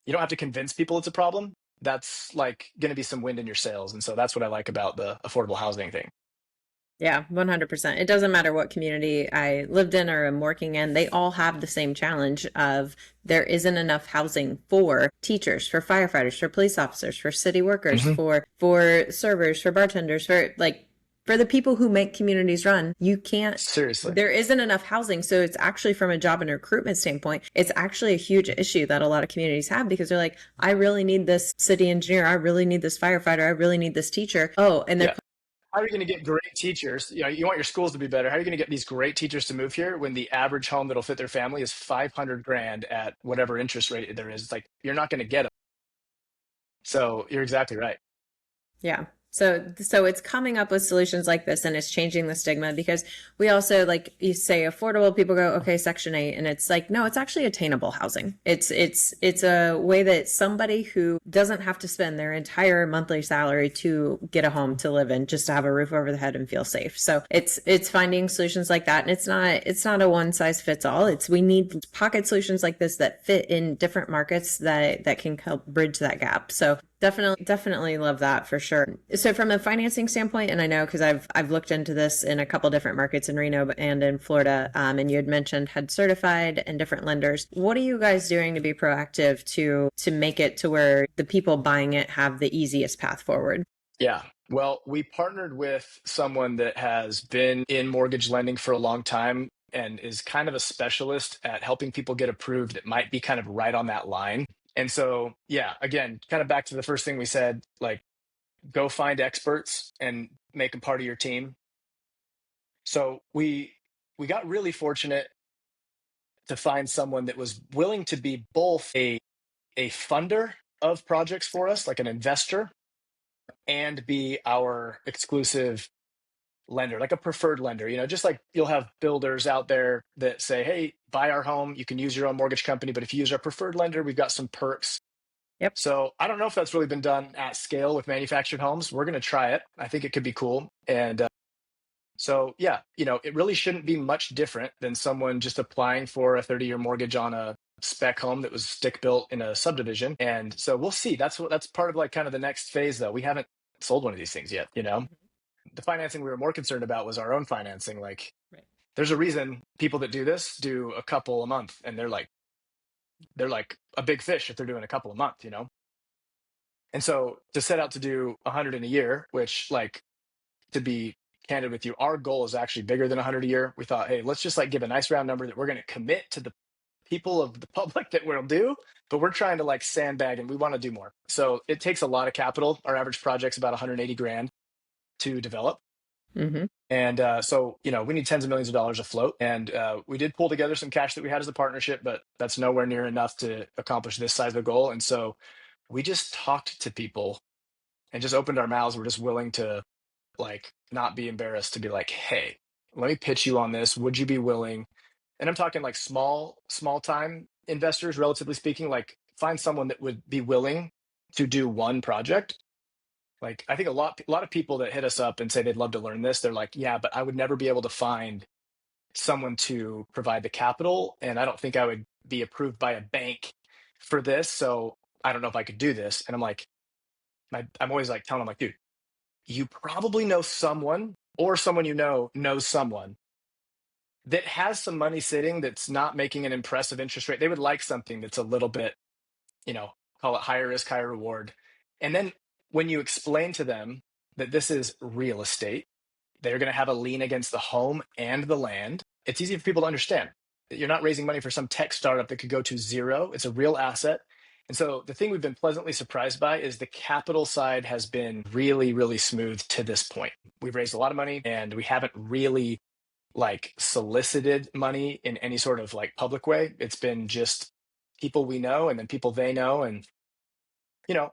you don't have to convince people it's a problem. That's like going to be some wind in your sails. And so that's what I like about the affordable housing thing. Yeah, 100%. It doesn't matter what community I lived in or am working in, they all have the same challenge of there isn't enough housing for teachers, for firefighters, for police officers, for city workers, Mm-hmm. for servers, for bartenders, for the people who make communities run. You can't Seriously. there isn't enough housing. So it's actually from a job and recruitment standpoint, it's actually a huge issue that a lot of communities have because they're like, I really need this city engineer. I really need this firefighter. I really need this teacher. Oh, and they're Yeah. How are you going to get great teachers? You want your schools to be better. How are you going to get these great teachers to move here when the average home that'll fit their family is 500 grand at whatever interest rate there is? It's like, you're not going to get them. So you're exactly right. Yeah. So it's coming up with solutions like this and it's changing the stigma because we also like you say affordable people go, okay, Section 8. And it's like, no, it's actually attainable housing. It's a way that somebody who doesn't have to spend their entire monthly salary to get a home to live in, just to have a roof over the head and feel safe. So it's finding solutions like that. And it's not a one size fits all. We need pocket solutions like this that fit in different markets that can help bridge that gap. So definitely love that for sure. So from a financing standpoint, and I know because I've looked into this in a couple different markets in Reno and in Florida, and you had mentioned HUD certified and different lenders. What are you guys doing to be proactive to make it to where the people buying it have the easiest path forward? Yeah. Well, we partnered with someone that has been in mortgage lending for a long time and is kind of a specialist at helping people get approved that might be kind of right on that line. And so, yeah, again, kind of back to the first thing we said, like go find experts and make them part of your team. So we got really fortunate to find someone that was willing to be both a funder of projects for us, like an investor, and be our exclusive lender, like a preferred lender. Just like you'll have builders out there that say, hey, buy our home, you can use your own mortgage company, but if you use our preferred lender, we've got some perks. Yep. So I don't know if that's really been done at scale with manufactured homes. We're going to try it. I think it could be cool. And so, yeah, it really shouldn't be much different than someone just applying for a 30-year mortgage on a spec home that was stick built in a subdivision. And so we'll see. That's part of like kind of the next phase, though. We haven't sold one of these things yet. The financing we were more concerned about was our own financing. Like, Right. There's a reason people that do this do a couple a month, and they're like a big fish if they're doing a couple a month. And so to set out to do 100 in a year, which, like, to be candid with you, our goal is actually bigger than 100 a year. We thought, hey, let's just like give a nice round number that we're going to commit to the people of the public that we'll do, but we're trying to like sandbag and we want to do more. So it takes a lot of capital. Our average project's about 180 grand to develop. Mm-hmm. And so, we need tens of millions of dollars afloat. And we did pull together some cash that we had as a partnership, but that's nowhere near enough to accomplish this size of a goal. And so we just talked to people and just opened our mouths. We're just willing to like not be embarrassed to be like, hey, let me pitch you on this. Would you be willing? And I'm talking like small time investors, relatively speaking, like find someone that would be willing to do one project. Like I think a lot of people that hit us up and say they'd love to learn this, they're like, yeah, but I would never be able to find someone to provide the capital. And I don't think I would be approved by a bank for this. So I don't know if I could do this. And I'm like, I'm always like telling them like, dude, you probably know someone or someone knows someone that has some money sitting that's not making an impressive interest rate. They would like something that's a little bit, call it higher risk, higher reward. And then when you explain to them that this is real estate, they're going to have a lien against the home and the land. It's easy for people to understand that you're not raising money for some tech startup that could go to zero. It's a real asset. And so the thing we've been pleasantly surprised by is the capital side has been really, really smooth to this point. We've raised a lot of money and we haven't really like solicited money in any sort of like public way. It's been just people we know and then people they know. And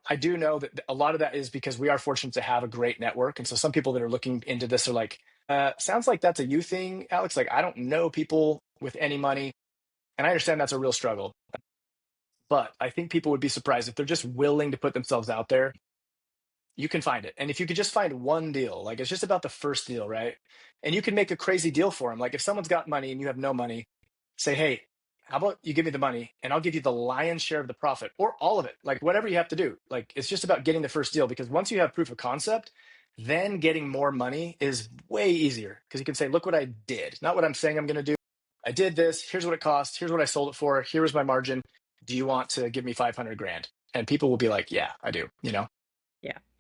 I do know that a lot of that is because we are fortunate to have a great network. And so some people that are looking into this are like, sounds like that's a you thing, Alex. Like, I don't know people with any money. And I understand that's a real struggle. But I think people would be surprised if they're just willing to put themselves out there. You can find it. And if you could just find one deal, like it's just about the first deal, right? And you can make a crazy deal for them. Like if someone's got money and you have no money, say, hey, how about you give me the money and I'll give you the lion's share of the profit or all of it, like whatever you have to do. Like it's just about getting the first deal, because once you have proof of concept, then getting more money is way easier, because you can say, look what I did, not what I'm saying I'm going to do. I did this. Here's what it cost. Here's what I sold it for. Here was my margin. Do you want to give me 500 grand? And people will be like, yeah, I do, Yeah.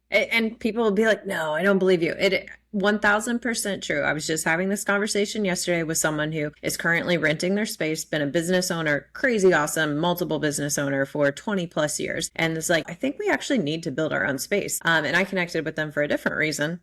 And people will be like, no, I don't believe you. It 1000% true. I was just having this conversation yesterday with someone who is currently renting their space, been a business owner, crazy awesome, multiple business owner for 20 plus years. And it's like, I think we actually need to build our own space. And I connected with them for a different reason.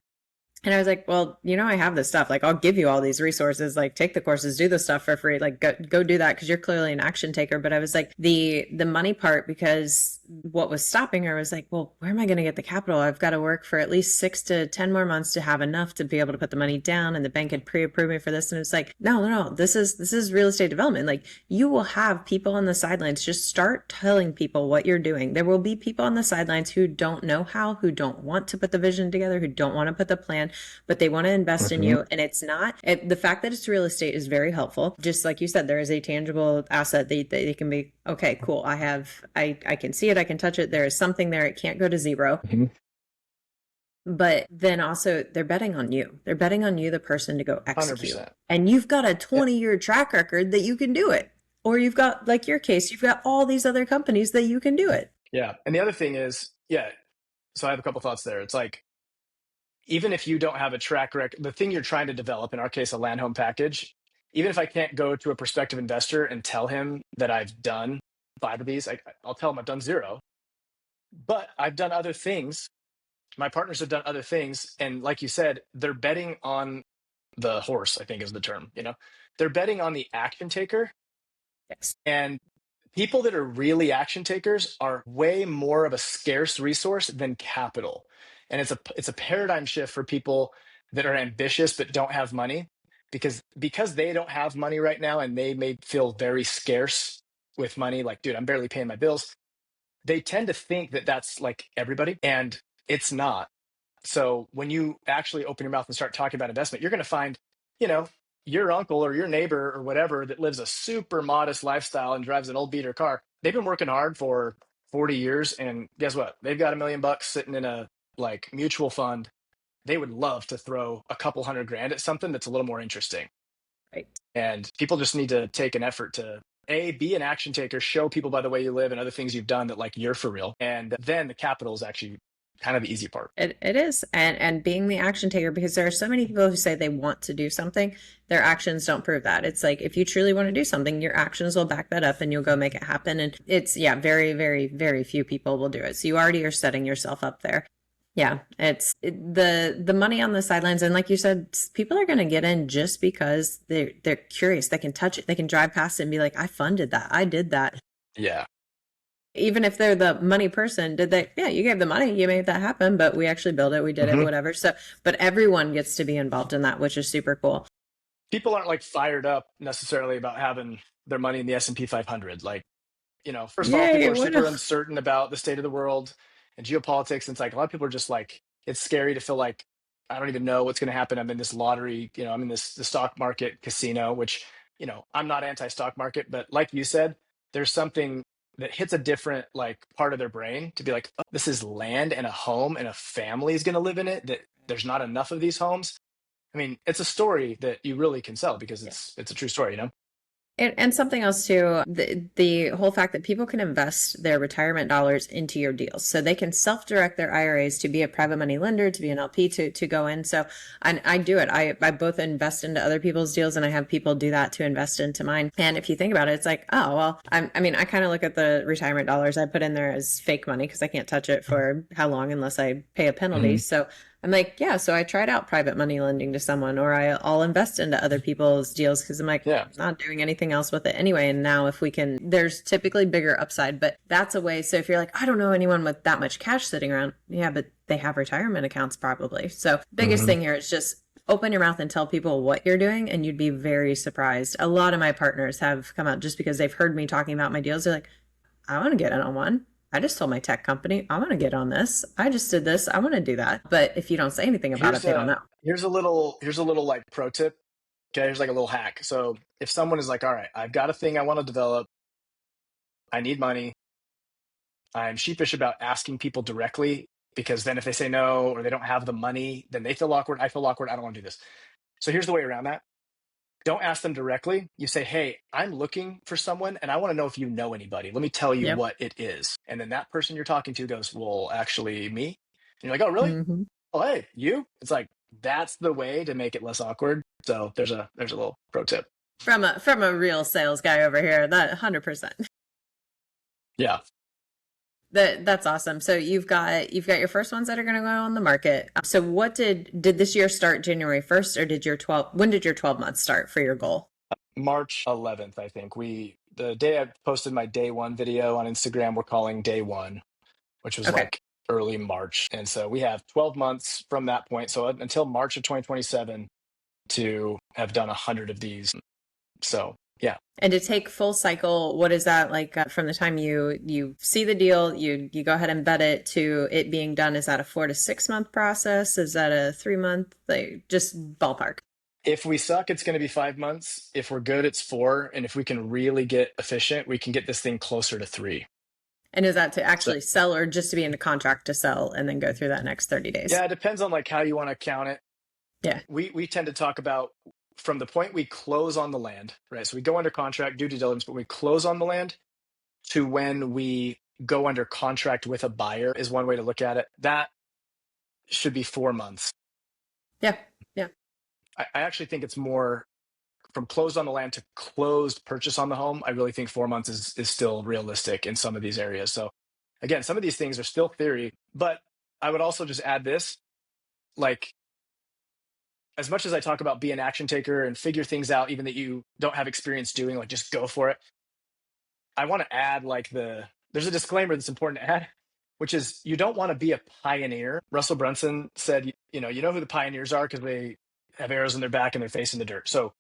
And I was like, well, I have this stuff. Like, I'll give you all these resources. Like, take the courses, do the stuff for free. Like, go do that, because you're clearly an action taker. But I was like, the money part, because what was stopping her was like, well, where am I going to get the capital? I've got to work for at least 6 to 10 more months to have enough to be able to put the money down. And the bank had pre-approved me for this. And it's like, no, this is real estate development. Like, you will have people on the sidelines. Just start telling people what you're doing. There will be people on the sidelines who don't know how, who don't want to put the vision together, who don't want to put the plan, but they want to invest in you. And it's not, the fact that it's real estate is very helpful. Just like you said, there is a tangible asset that they can be, okay, cool. I can see it. I can touch it. There is something there. It can't go to zero. But then also they're betting on you. They're betting on you, the person, to go execute. 100%. And you've got a 20-year track record that you can do it. Or you've got, like your case, you've got all these other companies that you can do it. Yeah. And the other thing is, so I have a couple thoughts there. It's like, even if you don't have a track record, the thing you're trying to develop, in our case, a land home package, even if I can't go to a prospective investor and tell him that I've done 5 of these, I'll tell him I've done 0, but I've done other things. My partners have done other things. And like you said, they're betting on the horse, I think is the term, they're betting on the action taker. Yes. And people that are really action takers are way more of a scarce resource than capital. And it's a paradigm shift for people that are ambitious but don't have money, because they don't have money right now and they may feel very scarce with money. Like, dude, I'm barely paying my bills. They tend to think that that's like everybody, and it's not. So when you actually open your mouth and start talking about investment, you're going to find, your uncle or your neighbor or whatever that lives a super modest lifestyle and drives an old beater car. They've been working hard for 40 years. And guess what? They've got $1 million sitting in a mutual fund. They would love to throw a couple $100,000 at something that's a little more interesting. Right. And people just need to take an effort to be an action taker, show people by the way you live and other things you've done that like you're for real. And then the capital is actually kind of the easy part. It is. And being the action taker, because there are so many people who say they want to do something, their actions don't prove that. It's like, if you truly want to do something, your actions will back that up and you'll go make it happen. And it's, very, very, very few people will do it. So you already are setting yourself up there. Yeah, the money on the sidelines. And like you said, people are going to get in just because they're curious. They can touch it. They can drive past it and be like, I funded that. I did that. Yeah. Even if they're the money person, you gave the money, you made that happen, but we actually built it. We did it, whatever. So, but everyone gets to be involved in that, which is super cool. People aren't like fired up necessarily about having their money in the S&P 500. Like, first of all, people are super uncertain about the state of the world and geopolitics. And it's like, a lot of people are just like, it's scary to feel like, I don't even know what's going to happen. I'm in this lottery, I'm in the stock market casino, which, I'm not anti-stock market, but like you said, there's something that hits a different part of their brain to be like, oh, this is land and a home and a family is going to live in it, that there's not enough of these homes. I mean, it's a story that you really can sell because it's a true story, And something else too, the whole fact that people can invest their retirement dollars into your deals. So they can self-direct their IRAs to be a private money lender, to be an LP, to go in. So I do it. I both invest into other people's deals and I have people do that to invest into mine. And if you think about it, it's like, oh, well, I kind of look at the retirement dollars I put in there as fake money because I can't touch it for how long unless I pay a penalty. So I'm like, yeah, so I tried out private money lending to someone, or I'll invest into other people's deals because I'm like, Yeah. not doing anything else with it anyway. And now if we can, there's typically bigger upside, but that's a way. So if you're like, I don't know anyone with that much cash sitting around, yeah, but they have retirement accounts probably. So biggest thing here is just open your mouth and tell people what you're doing, and you'd be very surprised. A lot of my partners have come out just because they've heard me talking about my deals. They're like, I want to get in on one. I just told my tech company, I want to get on this. I just did this. I want to do that. But if you don't say anything about it, they don't know. Here's a little like pro tip. Okay, here's like a little hack. So if someone is like, all right, I've got a thing I want to develop, I need money. I'm sheepish about asking people directly because then if they say no or they don't have the money, then they feel awkward. I feel awkward. I don't want to do this. So here's the way around that. Don't ask them directly. You say, hey, I'm looking for someone and I want to know if you know anybody. Let me tell you what it is. And then that person you're talking to goes, well, actually me. And you're like, oh, really? Mm-hmm. Oh, hey, you? It's like, that's the way to make it less awkward. So there's a little pro tip. From a real sales guy over here, that 100%. Yeah. That's awesome. So you've got your first ones that are going to go on the market. So what did this year start January 1st, or when did your 12 months start for your goal? March 11th, I think. The day I posted my day one video on Instagram, we're calling day one, which was like early March. And so we have 12 months from that point. So until March of 2027 to have done 100 of these. So yeah. And to take full cycle, what is that like from the time you see the deal, you go ahead and vet it to it being done? Is that a 4 to 6 month process? Is that a 3 month? Like, just ballpark. If we suck, it's going to be 5 months. If we're good, it's 4. And if we can really get efficient, we can get this thing closer to 3. And is that to actually sell, or just to be in a contract to sell and then go through that next 30 days? Yeah, it depends on like how you want to count it. Yeah. We tend to talk about from the point we close on the land, right? So we go under contract, do due diligence, but we close on the land to when we go under contract with a buyer is one way to look at it. That should be 4 months. Yeah. Yeah. I actually think it's more from closed on the land to closed purchase on the home. I really think 4 months is still realistic in some of these areas. So again, some of these things are still theory, but I would also just add this, like, as much as I talk about be an action taker and figure things out, even that you don't have experience doing, like just go for it. I want to add like there's a disclaimer that's important to add, which is you don't want to be a pioneer. Russell Brunson said, you know who the pioneers are because they have arrows in their back and their face in the dirt. So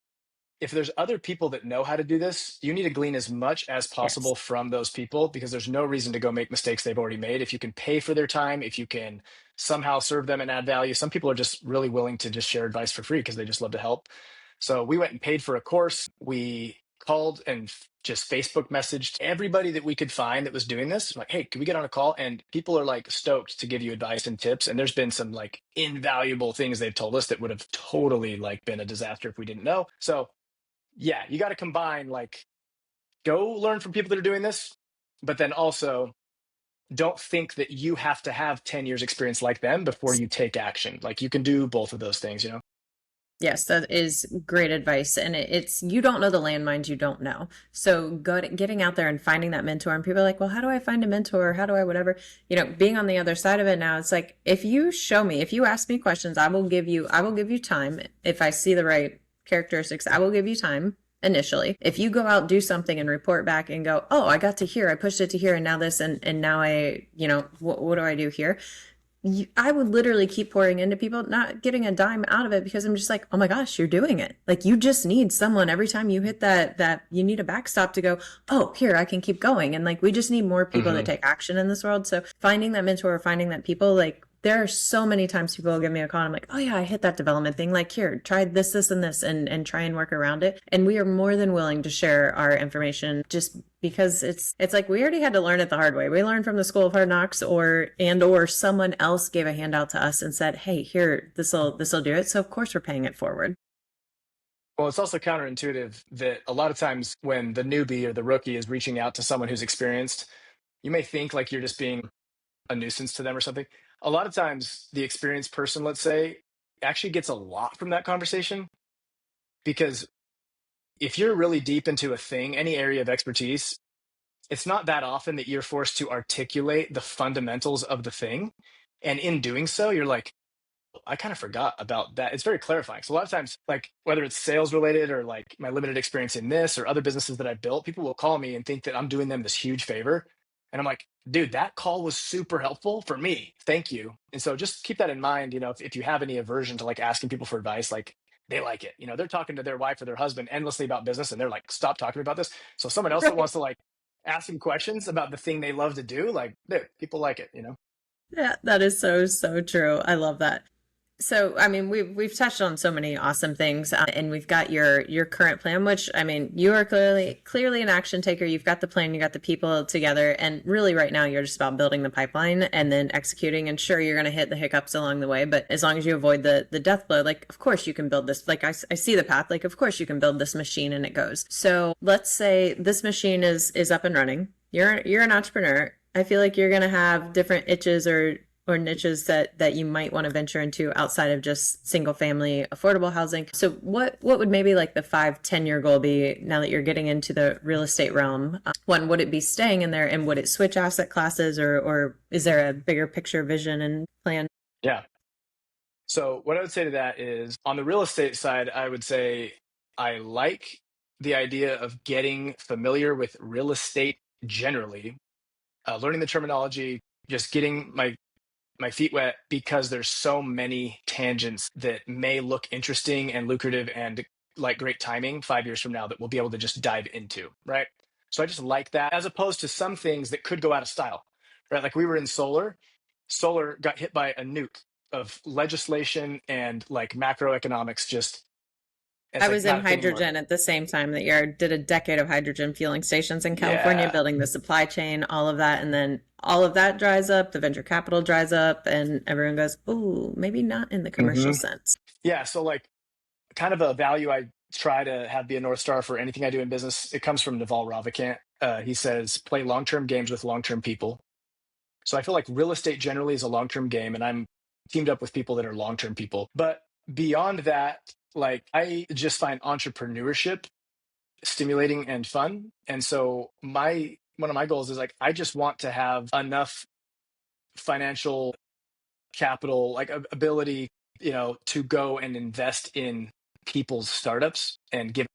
if there's other people that know how to do this, you need to glean as much as possible from those people, because there's no reason to go make mistakes they've already made. If you can pay for their time, if you can somehow serve them and add value, some people are just really willing to just share advice for free because they just love to help. So we went and paid for a course. We called and just Facebook messaged everybody that we could find that was doing this. Like, hey, can we get on a call? And people are like stoked to give you advice and tips. And there's been some like invaluable things they've told us that would have totally like been a disaster if we didn't know. So yeah, you got to combine, like, go learn from people that are doing this, but then also don't think that you have to have 10 years experience like them before you take action. Like, you can do both of those things, Yes, that is great advice. And it's, you don't know the landmines you don't know. So getting out there and finding that mentor, and people are like, well, how do I find a mentor? How do I, whatever, being on the other side of it now, it's like, if you show me, if you ask me questions, I will give you time. If I see the right characteristics, I will give you time initially. If you go out, do something and report back and go, oh, I got to here, I pushed it to here, and now this, and now I, what do I do here? I would literally keep pouring into people, not getting a dime out of it, because I'm just like, oh my gosh, you're doing it. Like, you just need someone every time you hit that you need a backstop to go, oh, here, I can keep going. And like, we just need more people that take action in this world. So finding that mentor, finding that people, like, there are so many times people will give me a call and I'm like, oh yeah, I hit that development thing. Like, here, try this, and this, and try and work around it. And we are more than willing to share our information, just because it's like, we already had to learn it the hard way. We learned from the School of Hard Knocks, or someone else gave a handout to us and said, hey, here, this'll do it. So of course we're paying it forward. Well, it's also counterintuitive that a lot of times when the newbie or the rookie is reaching out to someone who's experienced, you may think like you're just being a nuisance to them or something. A lot of times the experienced person, let's say, actually gets a lot from that conversation, because if you're really deep into a thing, any area of expertise, it's not that often that you're forced to articulate the fundamentals of the thing. And in doing so, you're like, I kind of forgot about that. It's very clarifying. So a lot of times, like whether it's sales related or like my limited experience in this or other businesses that I built, people will call me and think that I'm doing them this huge favor. And I'm like, dude, that call was super helpful for me. Thank you. And so just keep that in mind. If you have any aversion to like asking people for advice, like they like it. They're talking to their wife or their husband endlessly about business and they're like, stop talking about this. So someone else that Right. wants to like ask them questions about the thing they love to do, like, dude, people like it. Yeah, that is so, so true. I love that. So, I mean, we've touched on so many awesome things, and we've got your current plan, which I mean, you are clearly an action taker. You've got the plan, you got the people together, and really, right now, you're just about building the pipeline and then executing. And sure, you're going to hit the hiccups along the way, but as long as you avoid the death blow, like of course you can build this. Like I see the path. Like of course you can build this machine and it goes. So let's say this machine is up and running. You're an entrepreneur. I feel like you're going to have different itches or niches that you might want to venture into outside of just single family affordable housing. So what would maybe like the 5-10 year goal be now that you're getting into the real estate realm? One, would it be staying in there, and would it switch asset classes, or is there a bigger picture vision and plan? Yeah. So what I would say to that is on the real estate side, I would say I like the idea of getting familiar with real estate generally, learning the terminology, just getting my feet wet because there's so many tangents that may look interesting and lucrative and like great timing 5 years from now that we'll be able to just dive into, right? So I just like that as opposed to some things that could go out of style, right? Like we were in solar. Solar got hit by a nuke of legislation and like macroeconomics. Just it's I like was in not a thing anymore. hydrogen at the same time that you did a decade of hydrogen fueling stations in California, Yeah. building the supply chain, all of that. And then all of that dries up, the venture capital dries up, and everyone goes, oh, maybe not in the commercial hmm sense. Yeah. So like kind of a value I try to have be a North Star for anything I do in business. It comes from Naval Ravikant. He says, play long-term games with long-term people. So I feel like real estate generally is a long-term game, and I'm teamed up with people that are long-term people. But beyond that, like I just find entrepreneurship stimulating and fun. And so my one of my goals is like I just want to have enough financial capital, like ability, to go and invest in people's startups and give,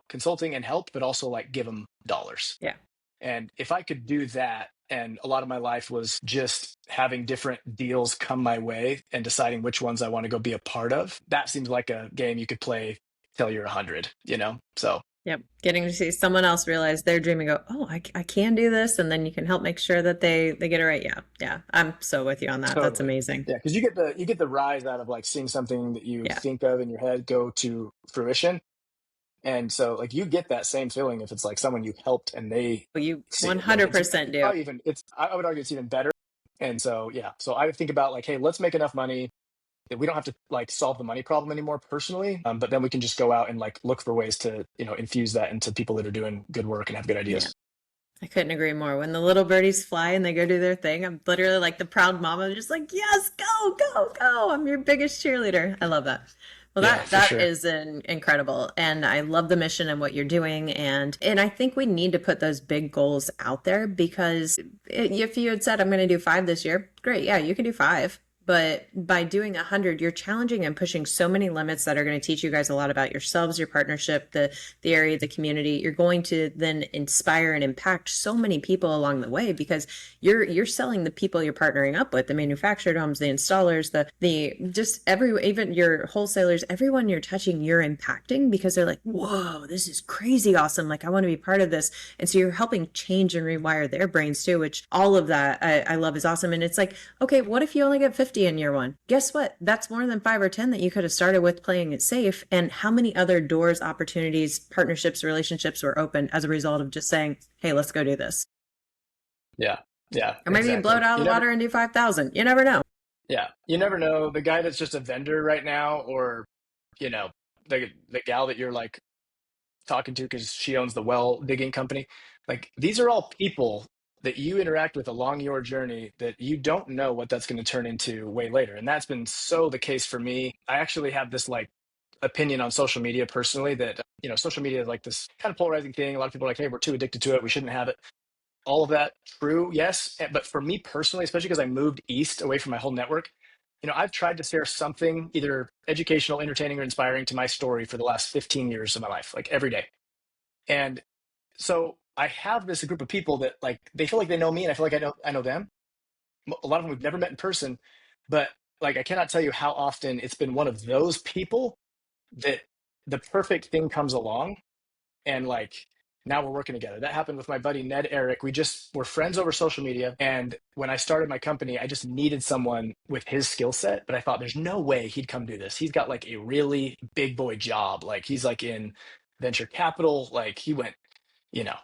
consulting and help, but also like give them dollars. Yeah. And if I could do that, and a lot of my life was just having different deals come my way and deciding which ones I want to go be a part of, that seems like a game you could play till you're 100. So, Yep. Getting to see someone else realize their dream and go, oh, I can do this. And then you can help make sure that they get it right. Yeah. Yeah. I'm so with you on that. That's totally. amazing. Yeah, because you get the rise out of like seeing something that you Yeah. think of in your head go to fruition. And so like you get that same feeling if it's like someone you helped and they Well, you see it. Like it's 100% do. probably even it's I would argue it's even better. And so yeah, so I think about like, hey, let's make enough money that we don't have to like solve the money problem anymore personally, but then we can just go out and like look for ways to infuse that into people that are doing good work and have good Yeah. ideas. I couldn't agree more. When the little birdies fly and they go do their thing, I'm literally like the proud mama, just like, yes, go, go, go. I'm your biggest cheerleader. I love that. Well, Yeah, for that sure. is incredible, and I love the mission and what you're doing, and I think we need to put those big goals out there because if you had said I'm going to do 5 this year, great, yeah, you can do 5. But by doing 100, you're challenging and pushing so many limits that are going to teach you guys a lot about yourselves, your partnership, the area, the community. You're going to then inspire and impact so many people along the way because you're selling the people you're partnering up with, the manufactured homes, the installers, the just even your wholesalers, everyone you're touching, you're impacting because they're like, whoa, this is crazy awesome. Like I want to be part of this. And so you're helping change and rewire their brains too, which all of that I love is awesome. And it's like, okay, what if you only get 50 in year 1? Guess what? That's more than 5 or 10 that you could have started with playing it safe. And how many other doors, opportunities, partnerships, relationships were opened as a result of just saying, hey, let's go do this. Yeah. Yeah, Or maybe you blow it exactly. out of the water and do 5,000. You never know. Yeah, you never know. The guy that's just a vendor right now, or you know, the gal that you're like talking to because she owns the well digging company. Like these are all people that you interact with along your journey that you don't know what that's going to turn into way later. And that's been so the case for me. I actually have this like opinion on social media personally that social media is like this kind of polarizing thing. A lot of people are like, hey, we're too addicted to it, we shouldn't have it. All of that true, yes, but for me personally, especially because I moved east away from my whole network, I've tried to share something either educational, entertaining, or inspiring to my story for the last 15 years of my life, like every day. And so I have this group of people that like they feel like they know me, and I feel like I know them. A lot of them we've never met in person, but like I cannot tell you how often it's been one of those people that the perfect thing comes along, and like now we're working together. That happened with my buddy Ned Eric. We just were friends over social media, and when I started my company, I just needed someone with his skill set, but I thought there's no way he'd come do this. He's got like a really big boy job. Like he's like in venture capital, like he went, you know,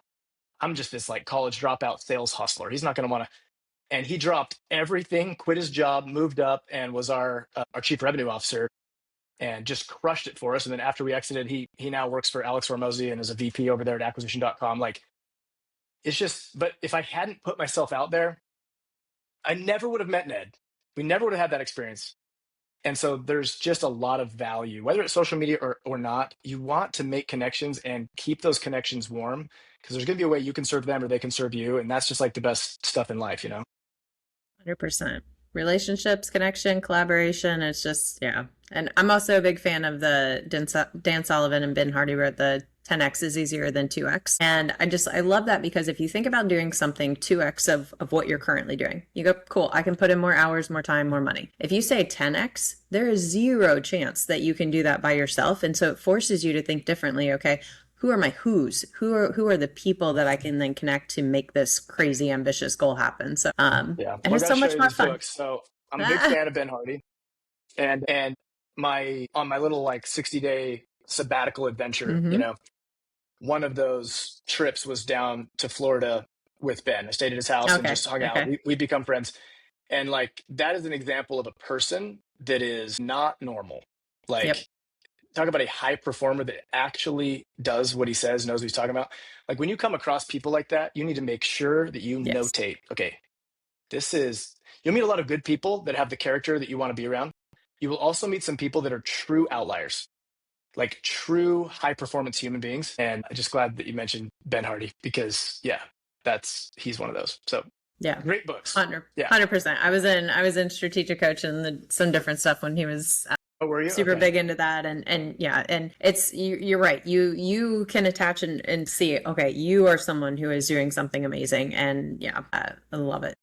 I'm just this like college dropout sales hustler. He's not going to want to. And he dropped everything, quit his job, moved up, and was our chief revenue officer, and just crushed it for us. And then after we exited, he now works for Alex Hormozy and is a VP over there at acquisition.com. Like it's just, but if I hadn't put myself out there, I never would have met Ned. We never would have had that experience. And so there's just a lot of value, whether it's social media or not. You want to make connections and keep those connections warm, because there's going to be a way you can serve them or they can serve you. And that's just like the best stuff in life, 100%. Relationships, connection, collaboration. It's just, yeah. And I'm also a big fan of the Dan Sullivan and Ben Hardy wrote the 10x is easier than 2x. And I love that, because if you think about doing something 2x of what you're currently doing, you go, cool, I can put in more hours, more time, more money. If you say 10x, there is zero chance that you can do that by yourself. And so it forces you to think differently. Okay, who are my who's? Who are the people that I can then connect to make this crazy ambitious goal happen? So Yeah. and Well, it's so much more fun. books. So I'm a big fan of Ben Hardy. And my on my little like 60-day sabbatical adventure, one of those trips was down to Florida with Ben. I stayed at his house and just hung out. We'd become friends. And like that is an example of a person that is not normal. Like Yep. talk about a high performer that actually does what he says, knows what he's talking about. Like when you come across people like that, you need to make sure that you Yes. notate, okay, you'll meet a lot of good people that have the character that you want to be around. You will also meet some people that are true outliers, like true high performance human beings. And I'm just glad that you mentioned Ben Hardy, because he's one of those. So Yeah. great books. 100%. I was in strategic coach and some different stuff when he was Oh, were you? super big into that. And yeah, and it's, you're right. You can attach and see, okay, you are someone who is doing something amazing. And yeah, I love it.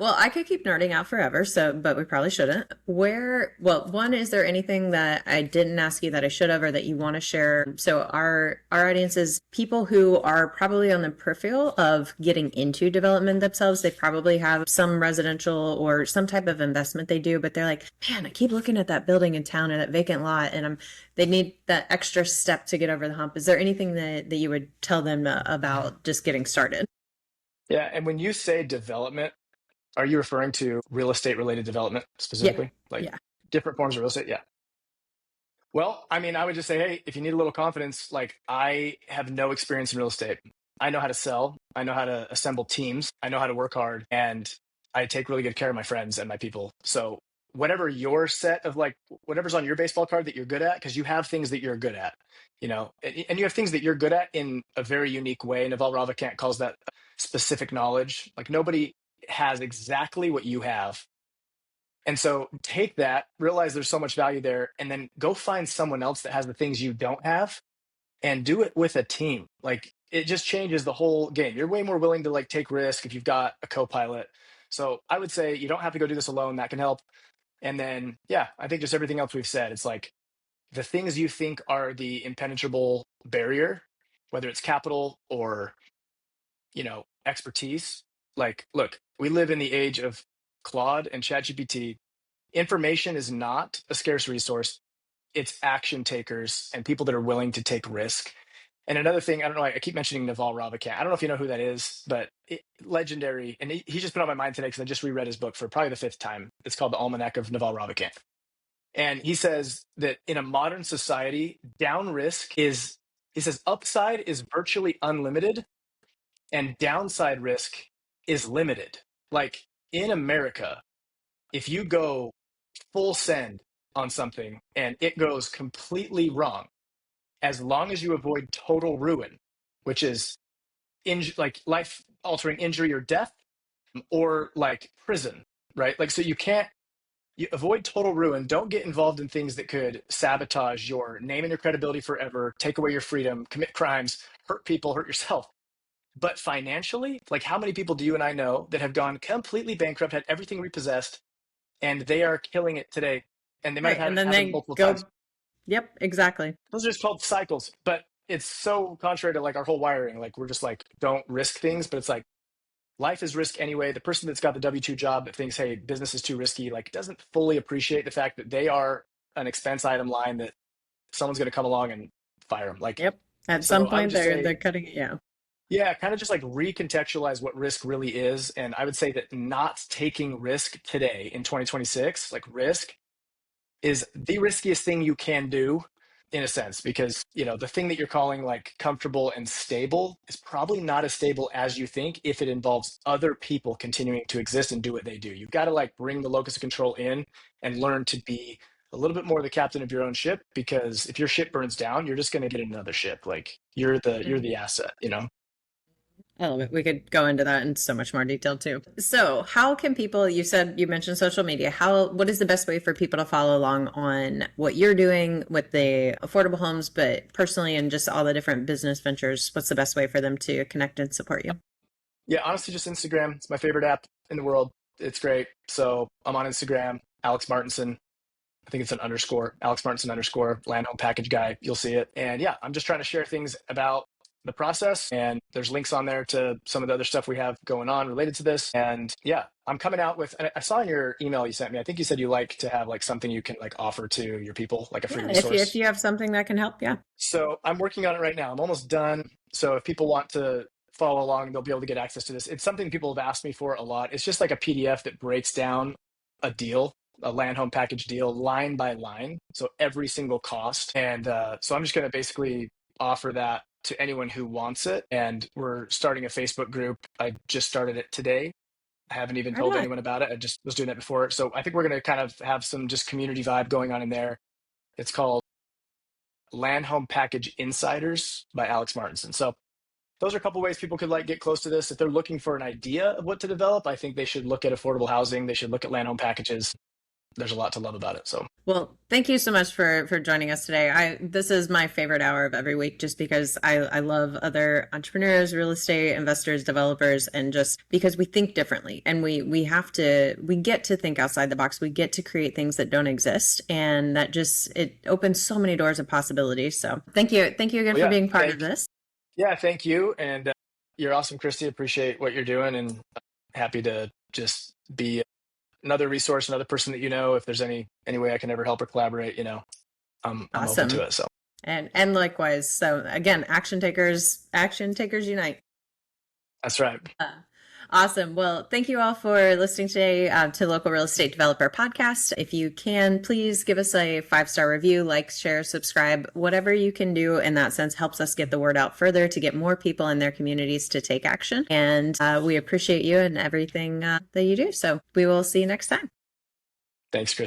Well, I could keep nerding out forever, but we probably shouldn't. One, is there anything that I didn't ask you that I should have, or that you want to share? So our audience is people who are probably on the peripheral of getting into development themselves. They probably have some residential or some type of investment they do, but they're like, man, I keep looking at that building in town or that vacant lot, and they need that extra step to get over the hump. Is there anything that you would tell them about just getting started? Yeah. And when you say development, are you referring to real estate related development specifically? Different forms of real estate? Yeah. Well, I mean, I would just say, hey, if you need a little confidence, like I have no experience in real estate. I know how to sell. I know how to assemble teams. I know how to work hard, and I take really good care of my friends and my people. So whatever your set of like, whatever's on your baseball card that you're good at, because you have things that you're good at, and you have things that you're good at in a very unique way. Naval Ravikant calls that specific knowledge. Like nobody has exactly what you have. And so take that, realize there's so much value there, and then go find someone else that has the things you don't have and do it with a team. Like it just changes the whole game. You're way more willing to like take risk if you've got a co-pilot. So I would say you don't have to go do this alone. That can help. And then, yeah, I think just everything else we've said, it's like the things you think are the impenetrable barrier, whether it's capital or, expertise. Like, look, we live in the age of Claude and ChatGPT. Information is not a scarce resource. It's action takers and people that are willing to take risk. And another thing, I don't know, I keep mentioning Naval Ravikant. I don't know if you know who that is, but legendary. And he just been on my mind today because I just reread his book for probably the fifth time. It's called The Almanac of Naval Ravikant. And he says that in a modern society, he says upside is virtually unlimited and downside risk is limited. Like in America, if you go full send on something and it goes completely wrong, as long as you avoid total ruin, which is like life altering injury or death, or like prison, right? Like, so you can't You avoid total ruin. Don't get involved in things that could sabotage your name and your credibility forever, take away your freedom, commit crimes, hurt people, hurt yourself. But financially, like how many people do you and I know that have gone completely bankrupt, had everything repossessed, and they are killing it today? And they might Right. have had And it then happen they multiple times. go, yep, exactly. Those are just called cycles. But it's so contrary to like our whole wiring. Like we're just like, don't risk things. But it's like life is risk anyway. The person that's got the W-2 job that thinks, hey, business is too risky, like doesn't fully appreciate the fact that they are an expense item line that someone's going to come along and fire them. Like, Yep. At so some I would point just they're say, cutting it. Yeah. yeah, kind of just like recontextualize what risk really is. And I would say that not taking risk today in 2026, like risk is the riskiest thing you can do in a sense, because the thing that you're calling like comfortable and stable is probably not as stable as you think if it involves other people continuing to exist and do what they do. You've got to like bring the locus of control in and learn to be a little bit more the captain of your own ship, because if your ship burns down, you're just going to get another ship. Like you're the asset. I love it. We could go into that in so much more detail too. So, how can people, you mentioned social media. What is the best way for people to follow along on what you're doing with the affordable homes, but personally and just all the different business ventures? What's the best way for them to connect and support you? Yeah, honestly, just Instagram. It's my favorite app in the world. It's great. So I'm on Instagram, Alex Martinsen. I think it's an underscore, Alex Martinsen underscore, land home package guy. You'll see it. And yeah, I'm just trying to share things about the process. And there's links on there to some of the other stuff we have going on related to this. And yeah, I'm coming out with, and I saw in your email you sent me, I think you said you like to have like something you can like offer to your people, like a free Yeah, resource. if you have something that can help, yeah. So I'm working on it right now. I'm almost done. So if people want to follow along, they'll be able to get access to this. It's something people have asked me for a lot. It's just like a PDF that breaks down a deal, a land home package deal, line by line. So every single cost. And so I'm just going to basically offer that to anyone who wants it. And we're starting a Facebook group. I just started it today. I haven't even told anyone about it. I just was doing it before. So I think we're going to kind of have some just community vibe going on in there. It's called Land Home Package Insiders by Alex Martinsen. So those are a couple ways people could like get close to this. If they're looking for an idea of what to develop, I think they should look at affordable housing. They should look at land home packages. There's a lot to love about it. So, well, thank you so much for joining us today. This is my favorite hour of every week, just because I love other entrepreneurs, real estate investors, developers, and just because we think differently, and we get to think outside the box. We get to create things that don't exist, and that just it opens so many doors of possibilities. So thank you again for being part of this. Yeah, thank you, and you're awesome, Christy. Appreciate what you're doing, and happy to just be another resource, another person that if there's any way I can ever help or collaborate, I'm open to it. So and likewise. So again, action takers unite. That's right. Awesome. Well, thank you all for listening today to Local Real Estate Developer Podcast. If you can, please give us a 5-star review, like, share, subscribe, whatever you can do in that sense helps us get the word out further to get more people in their communities to take action. And we appreciate you and everything that you do. So we will see you next time. Thanks, Chris.